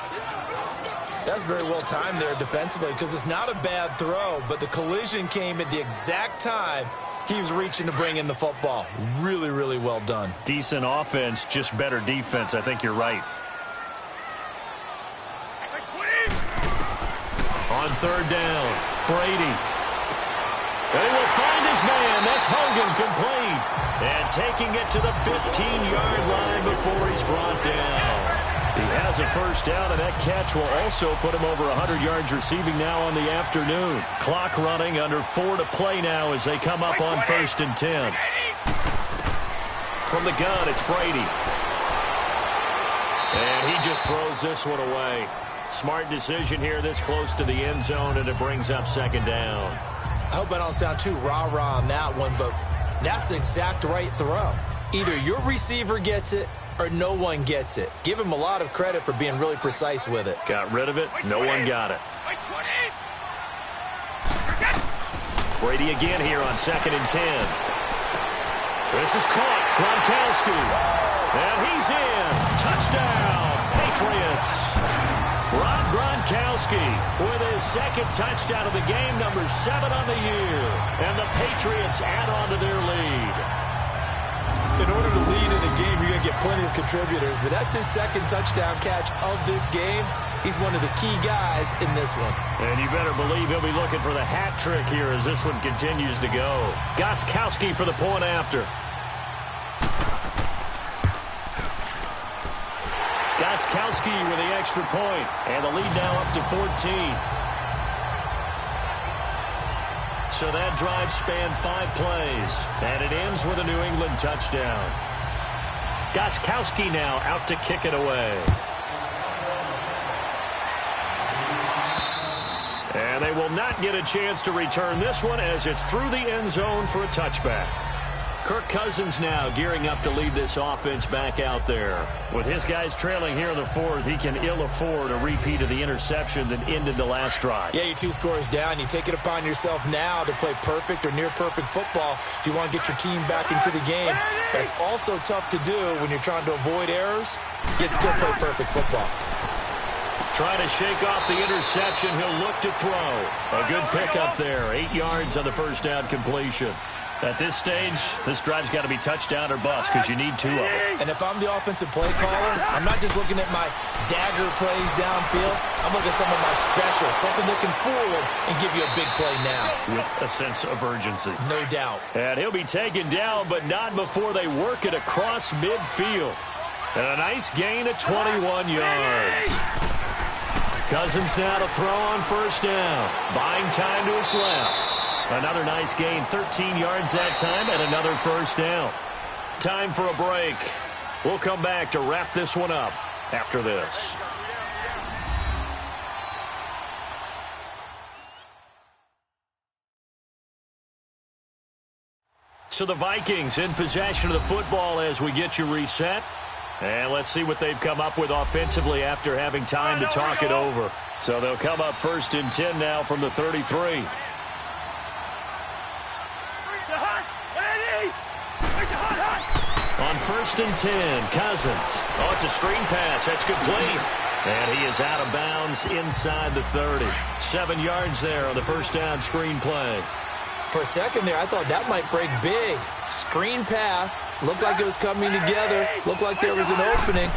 That's very well timed there defensively because it's not a bad throw, but the collision came at the exact time he was reaching to bring in the football. Really, really well done. Decent offense, just better defense. I think you're right. On 3rd down, Brady. They will find his man. That's Hogan, complete. And taking it to the 15-yard line before he's brought down. He has a 1st down, and that catch will also put him over 100 yards receiving now on the afternoon. Clock running, under 4 to play now as they come up on 1st and 10. From the gun, it's Brady. And he just throws this one away. Smart decision here this close to the end zone, and it brings up 2nd down. I hope I don't sound too rah-rah on that one, but that's the exact right throw. Either your receiver gets it or no one gets it. Give him a lot of credit for being really precise with it. Got rid of it. No one got it. Brady again here on 2nd and 10. This is caught. Gronkowski. And he's in. Touchdown, Patriots. Rob Gronkowski with his 2nd touchdown of the game, number 7 on the year. And the Patriots add on to their lead. In order to lead in a game, you're going to get plenty of contributors, but that's his 2nd touchdown catch of this game. He's one of the key guys in this one. And you better believe he'll be looking for the hat trick here as this one continues to go. Gronkowski for the point after. Gronkowski with the extra point, and the lead now up to 14. So that drive spanned 5 plays, and it ends with a New England touchdown. Gronkowski now out to kick it away. And they will not get a chance to return this one as it's through the end zone for a touchback. Kirk Cousins now gearing up to lead this offense back out there. With his guys trailing here in the 4th, he can ill afford a repeat of the interception that ended the last drive. Yeah, you're 2 scores down. You take it upon yourself now to play perfect or near-perfect football if you want to get your team back into the game. But it's also tough to do when you're trying to avoid errors, yet still play perfect football. Trying to shake off the interception. He'll look to throw. A good pickup there. 8 yards on the 1st down completion. At this stage, this drive's got to be touchdown or bust because you need 2 of them. And if I'm the offensive play caller, I'm not just looking at my dagger plays downfield. I'm looking at some of my specials, something that can fool them and give you a big play now. With a sense of urgency. No doubt. And he'll be taken down, but not before they work it across midfield. And a nice gain of 21 yards. Cousins now to throw on first down. Buying time to his left. Another nice gain, 13 yards that time, and another first down. Time for a break. We'll come back to wrap this one up after this. So the Vikings in possession of the football as we get you reset. And let's see what they've come up with offensively after having time to talk it over. So they'll come up 1st and 10 now from the 33. On 1st and 10, Cousins. Oh, it's a screen pass. That's complete. And he is out of bounds inside the 30. 7 yards there on the first down screen play. For a second there, I thought that might break big. Screen pass. Looked like it was coming together. Looked like there was an opening.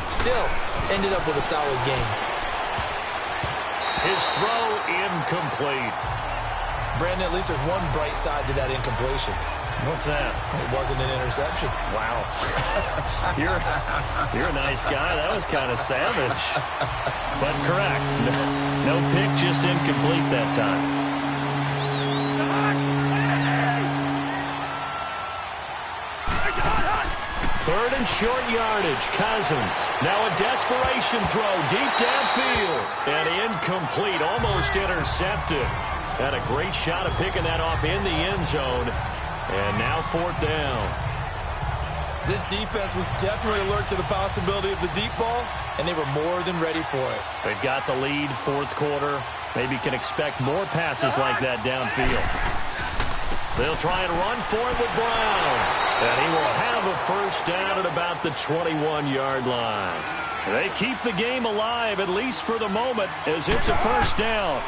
Still, ended up with a solid game. His throw incomplete. Brandon, at least there's one bright side to that incompletion. What's that? It wasn't an interception. Wow. You're a nice guy. That was kind of savage. But correct. No pick, just incomplete that time. Third and short yardage. Cousins. Now a desperation throw deep downfield. And incomplete. Almost intercepted. Had a great shot at picking that off in the end zone. And now 4th down. This defense was definitely alert to the possibility of the deep ball, and they were more than ready for it. They've got the lead, 4th quarter. Maybe can expect more passes like that downfield. They'll try and run for it with Brown. And he will have a first down at about the 21-yard line. They keep the game alive, at least for the moment, as it's a first down.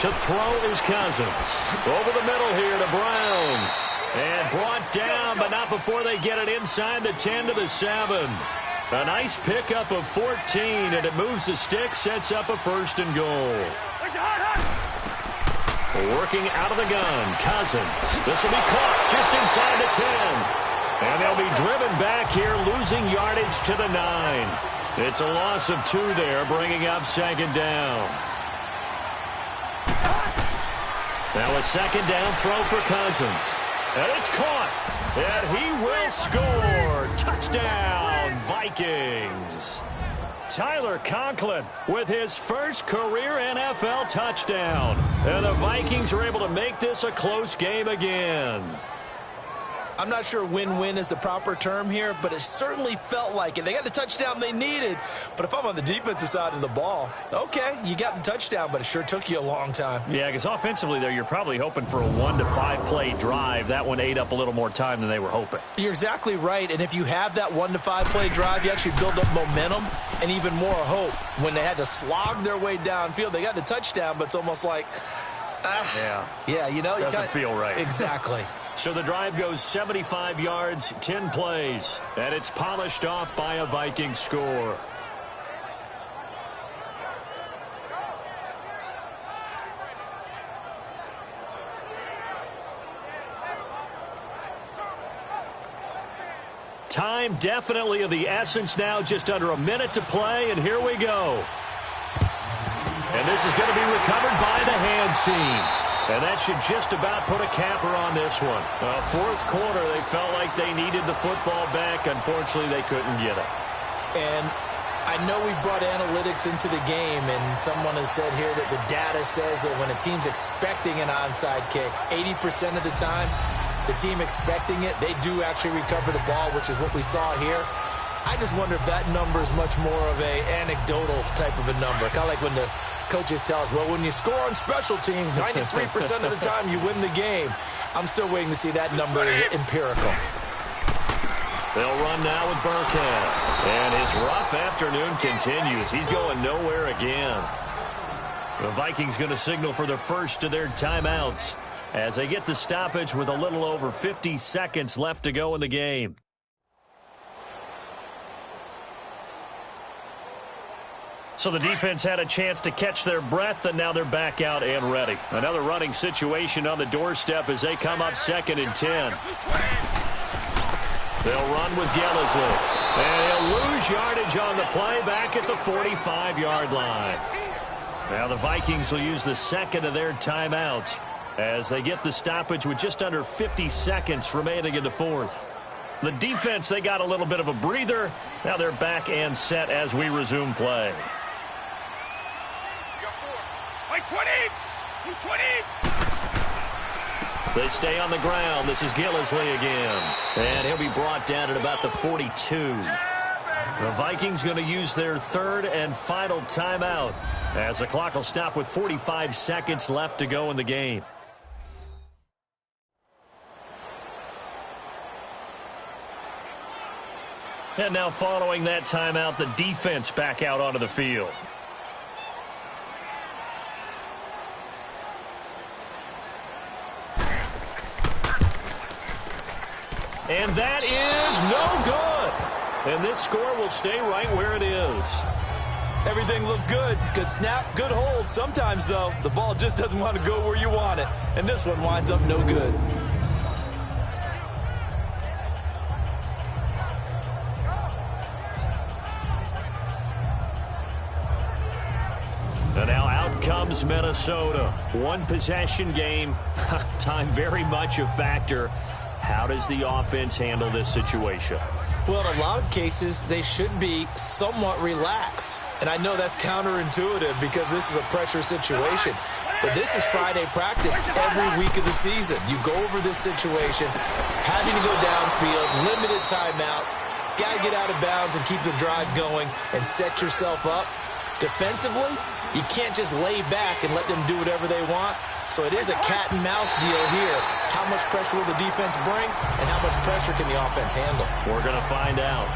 To throw is Cousins. Over the middle here to Brown. And brought down, but not before they get it inside the 10 to the 7. A nice pickup of 14, and it moves the stick, sets up a 1st and goal. Working out of the gun, Cousins. This will be caught just inside the 10. And they'll be driven back here, losing yardage to the 9. It's a loss of 2 there, bringing up 2nd down. Now a 2nd down throw for Cousins. And it's caught. And he will score. Touchdown, Vikings. Tyler Conklin with his first career NFL touchdown. And the Vikings are able to make this a close game again. I'm not sure win-win is the proper term here, but it certainly felt like it. They got the touchdown they needed, but if I'm on the defensive side of the ball, okay, you got the touchdown, but it sure took you a long time. Yeah, because offensively there, you're probably hoping for a 1 to 5 play drive. That one ate up a little more time than they were hoping. You're exactly right, and if you have that 1 to 5 play drive, you actually build up momentum and even more hope. When they had to slog their way downfield, they got the touchdown, but it's almost like, yeah, you know, doesn't feel right. Exactly. So the drive goes 75 yards, 10 plays, and it's polished off by a Viking score. Time definitely of the essence now, just under a minute to play, and here we go. And this is going to be recovered by the hands team. And that should just about put a capper on this one. 4th quarter, they felt like they needed the football back. Unfortunately, they couldn't get it. And I know we brought analytics into the game, and someone has said here that the data says that when a team's expecting an onside kick, 80% of the time, the team expecting it, they do actually recover the ball, which is what we saw here. I just wonder if that number is much more of a anecdotal type of a number. Kind of like when the coaches tell us, well, when you score on special teams, 93% of the time you win the game. I'm still waiting to see that number is empirical. They'll run now with Burkhead. And his rough afternoon continues. He's going nowhere again. The Vikings going to signal for the first of their timeouts. as they get the stoppage with a little over 50 seconds left to go in the game. So the defense had a chance to catch their breath, and now they're back out and ready. Another running situation on the doorstep as they come up 2nd and 10. They'll run with Gillisley. And he'll lose yardage on the play back at the 45-yard line. Now the Vikings will use the second of their timeouts as they get the stoppage with just under 50 seconds remaining in the fourth. The defense, they got a little bit of a breather. Now they're back and set as we resume play. 20! 20! They stay on the ground. This is Gillisley again. And he'll be brought down at about the 42. The Vikings going to use their third and final timeout as the clock will stop with 45 seconds left to go in the game. And now following that timeout, the defense back out onto the field. And that is no good. And this score will stay right where it is. Everything looked good. Good snap, good hold. Sometimes, though, the ball just doesn't want to go where you want it. And this one winds up no good. And now out comes Minnesota. One possession game. Time very much a factor. How does the offense handle this situation? Well, in a lot of cases, they should be somewhat relaxed. And I know that's counterintuitive because this is a pressure situation. But this is Friday practice every week of the season. You go over this situation, having to go downfield, limited timeouts, got to get out of bounds and keep the drive going and set yourself up. Defensively, you can't just lay back and let them do whatever they want. So it is a cat-and-mouse deal here. How much pressure will the defense bring, and how much pressure can the offense handle? We're going to find out.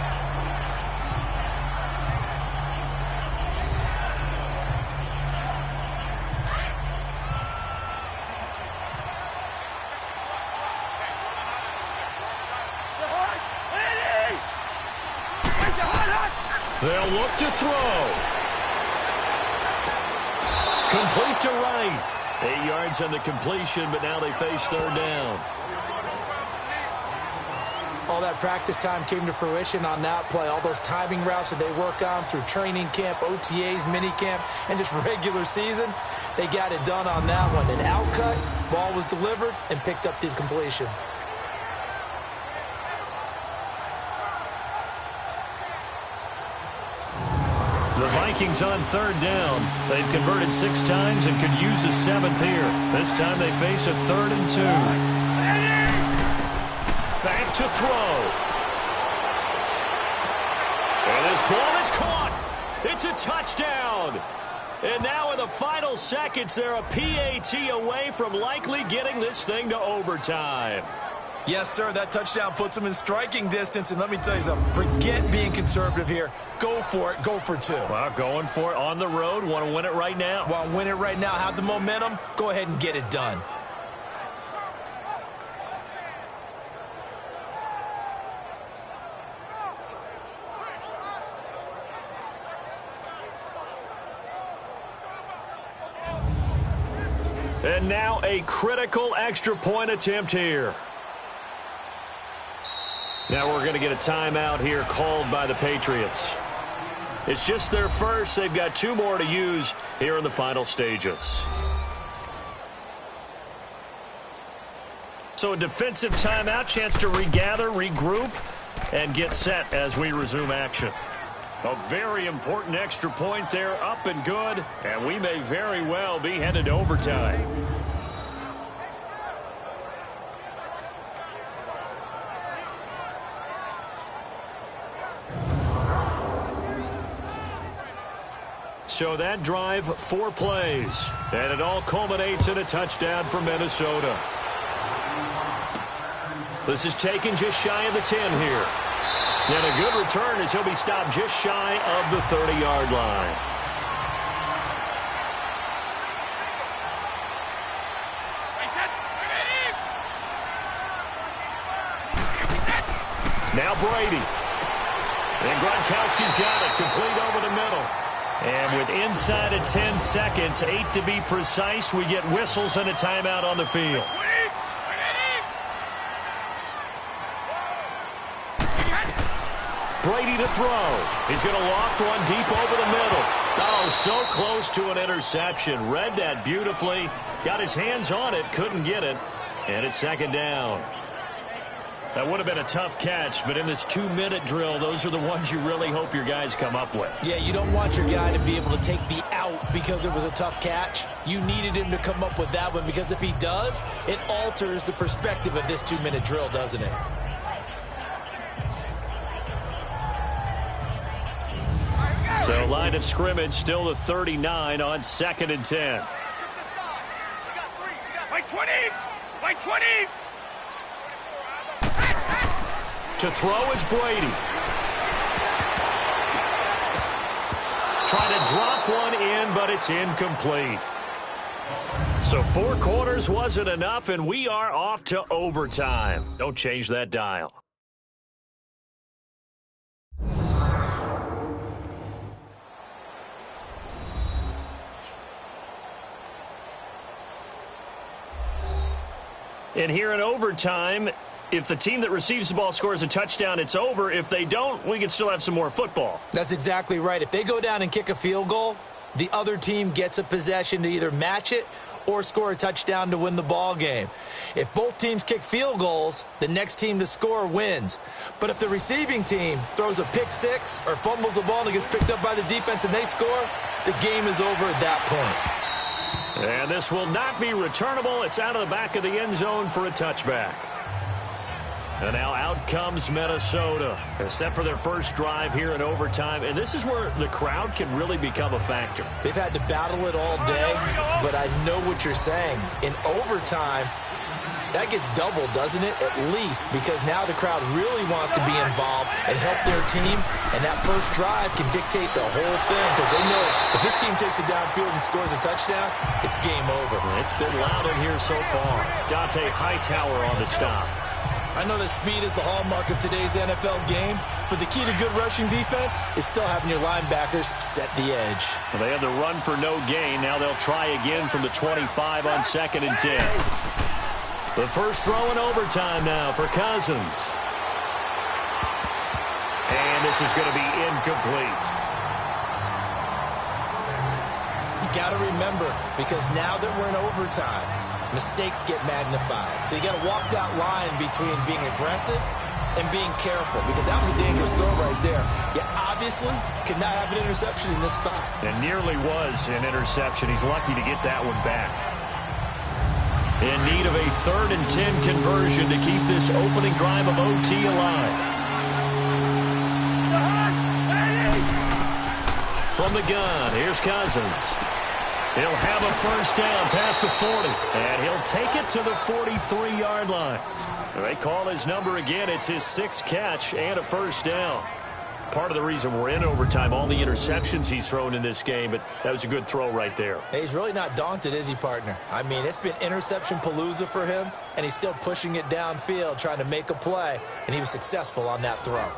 They'll look to throw. Complete to right. 8 yards on the completion, but now they face third down. All that practice time came to fruition on that play. All those timing routes that they work on through training camp, OTAs, minicamp, and just regular season, they got it done on that one. An outcut, ball was delivered, and picked up the completion. The Vikings on third down. They've converted 6 times and could use a 7th here. This time they face a 3rd and 2. Back to throw. And this ball is caught. It's a touchdown. And now in the final seconds, they're a PAT away from likely getting this thing to overtime. Yes, sir, that touchdown puts them in striking distance. And let me tell you something, forget being conservative here. Go for it. Go for 2. Well, going for it on the road. Want to win it right now. Want to win it right now. Have the momentum. Go ahead and get it done. And now a critical extra point attempt here. Now we're going to get a timeout here called by the Patriots. It's just their first. They've got 2 more to use here in the final stages. So a defensive timeout, chance to regather, regroup, and get set as we resume action. A very important extra point there, up and good, and we may very well be headed to overtime. So that drive, 4 plays, and it all culminates in a touchdown for Minnesota. This is taken just shy of the 10 here. And a good return as he'll be stopped just shy of the 30-yard line. Now Brady. And Gronkowski's got it, complete over the middle. And with inside of 10 seconds, 8 to be precise, we get whistles and a timeout on the field. Brady to throw. He's going to loft one deep over the middle. Oh, so close to an interception. Read that beautifully. Got his hands on it, couldn't get it. And it's second down. That would have been a tough catch, but in this 2-minute drill, those are the ones you really hope your guys come up with. Yeah, you don't want your guy to be able to take the out because it was a tough catch. You needed him to come up with that one because if he does, it alters the perspective of this 2-minute drill, doesn't it? So line of scrimmage still the 39 on 2nd and 10. By 20! By 20! To throw is Brady. Trying to drop one in, but it's incomplete. So 4 quarters wasn't enough, and we are off to overtime. Don't change that dial. And here in overtime, if the team that receives the ball scores a touchdown, it's over. If they don't, we can still have some more football. That's exactly right. If they go down and kick a field goal, the other team gets a possession to either match it or score a touchdown to win the ball game. If both teams kick field goals, the next team to score wins. But if the receiving team throws a pick six or fumbles the ball and it gets picked up by the defense and they score, the game is over at that point. And this will not be returnable. It's out of the back of the end zone for a touchback. And now out comes Minnesota, set for their first drive here in overtime. And this is where the crowd can really become a factor. They've had to battle it all day, but I know what you're saying. In overtime, that gets doubled, doesn't it? At least, because now the crowd really wants to be involved and help their team. And that first drive can dictate the whole thing because they know if this team takes it downfield and scores a touchdown, it's game over. It's been loud in here so far. Dante Hightower on the stop. I know that speed is the hallmark of today's NFL game, but the key to good rushing defense is still having your linebackers set the edge. Well, they had the run for no gain. Now they'll try again from the 25 on 2nd and 10. The first throw in overtime now for Cousins. And this is going to be incomplete. You got to remember, because now that we're in overtime, mistakes get magnified. So you got to walk that line between being aggressive and being careful, because that was a dangerous throw right there. You obviously could not have an interception in this spot. It nearly was an interception. He's lucky to get that one back. In need of a 3rd and 10 conversion to keep this opening drive of OT alive. From the gun, here's Cousins. He'll have a first down past the 40, and he'll take it to the 43-yard line. They call his number again. It's his 6th catch and a first down. Part of the reason we're in overtime, all the interceptions he's thrown in this game, but that was a good throw right there. Hey, he's really not daunted, is he, partner? I mean, it's been interception palooza for him, and he's still pushing it downfield, trying to make a play, and he was successful on that throw.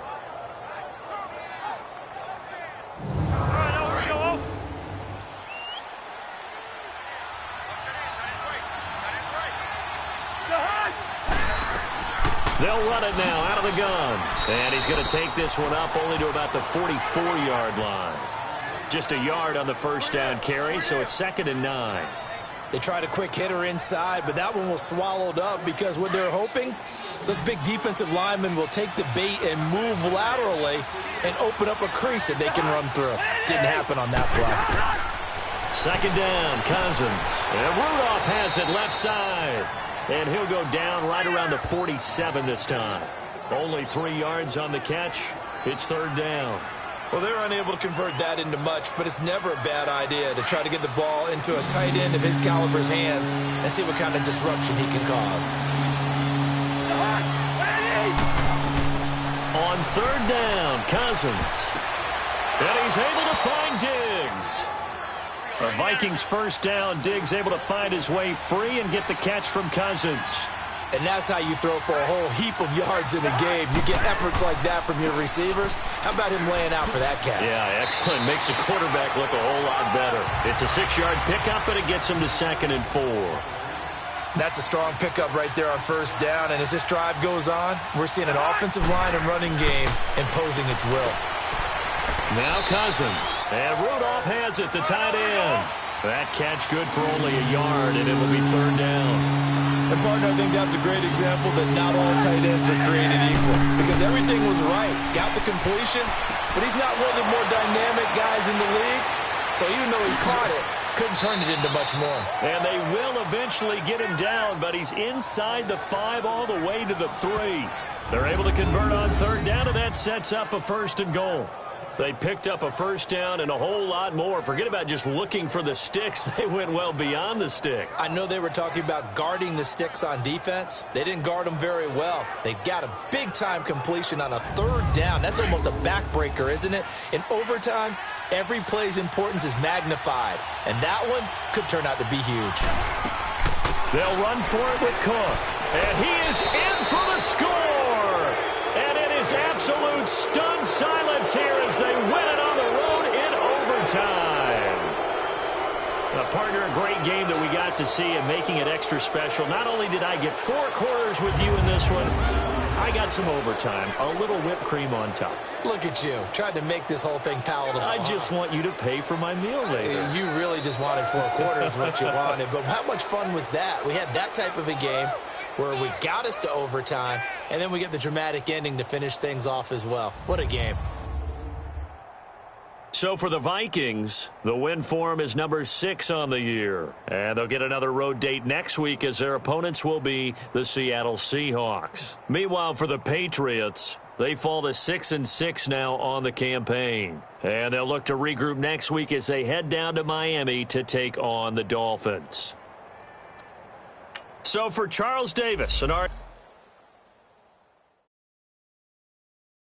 They'll run it now out of the gun. And he's going to take this one up only to about the 44-yard line. Just a yard on the first down carry, so it's 2nd and 9. They tried a quick hitter inside, but that one was swallowed up because what they're hoping, those big defensive linemen will take the bait and move laterally and open up a crease that they can run through. Didn't happen on that play. 2nd down, Cousins. And Rudolph has it left side. And he'll go down right around the 47 this time. Only 3 yards on the catch. It's 3rd down. Well, they're unable to convert that into much, but it's never a bad idea to try to get the ball into a tight end of his caliber's hands and see what kind of disruption he can cause. On 3rd down, Cousins. And he's able to find Diggs. A Vikings first down. Diggs able to find his way free and get the catch from Cousins. And that's how you throw for a whole heap of yards in a game. You get efforts like that from your receivers. How about him laying out for that catch? Yeah, excellent. Makes the quarterback look a whole lot better. It's a 6-yard pickup, and it gets him to 2nd and 4. That's a strong pickup right there on first down. And as this drive goes on, we're seeing an offensive line and running game imposing its will. Now Cousins. And Rudolph has it, the tight end. That catch good for only a yard, and it will be 3rd down. And, partner, I think that's a great example that not all tight ends are created equal. Because everything was right. Got the completion, but he's not one of the more dynamic guys in the league. So even though he caught it, couldn't turn it into much more. And they will eventually get him down, but he's inside the 5 all the way to the 3. They're able to convert on 3rd down, and that sets up a 1st and goal. They picked up a 1st down and a whole lot more. Forget about just looking for the sticks. They went well beyond the stick. I know they were talking about guarding the sticks on defense. They didn't guard them very well. They got a big-time completion on a 3rd down. That's almost a backbreaker, isn't it? In overtime, every play's importance is magnified. And that one could turn out to be huge. They'll run for it with Cook. And he is in for the score. And it is absolute stunned silence here as they win it on the road in overtime. Partner, a great game that we got to see and making it extra special. Not only did I get 4 quarters with you in this one, I got some overtime, a little whipped cream on top. Look at you, trying to make this whole thing palatable. I just want you to pay for my meal later. You really just wanted 4 quarters what you wanted. But how much fun was that? We had that type of a game where we got us to overtime, and then we get the dramatic ending to finish things off as well. What a game. So for the Vikings, the win form is number 6 on the year. And they'll get another road date next week as their opponents will be the Seattle Seahawks. Meanwhile, for the Patriots, they fall to 6-6 now on the campaign. And they'll look to regroup next week as they head down to Miami to take on the Dolphins. So for Charles Davis and our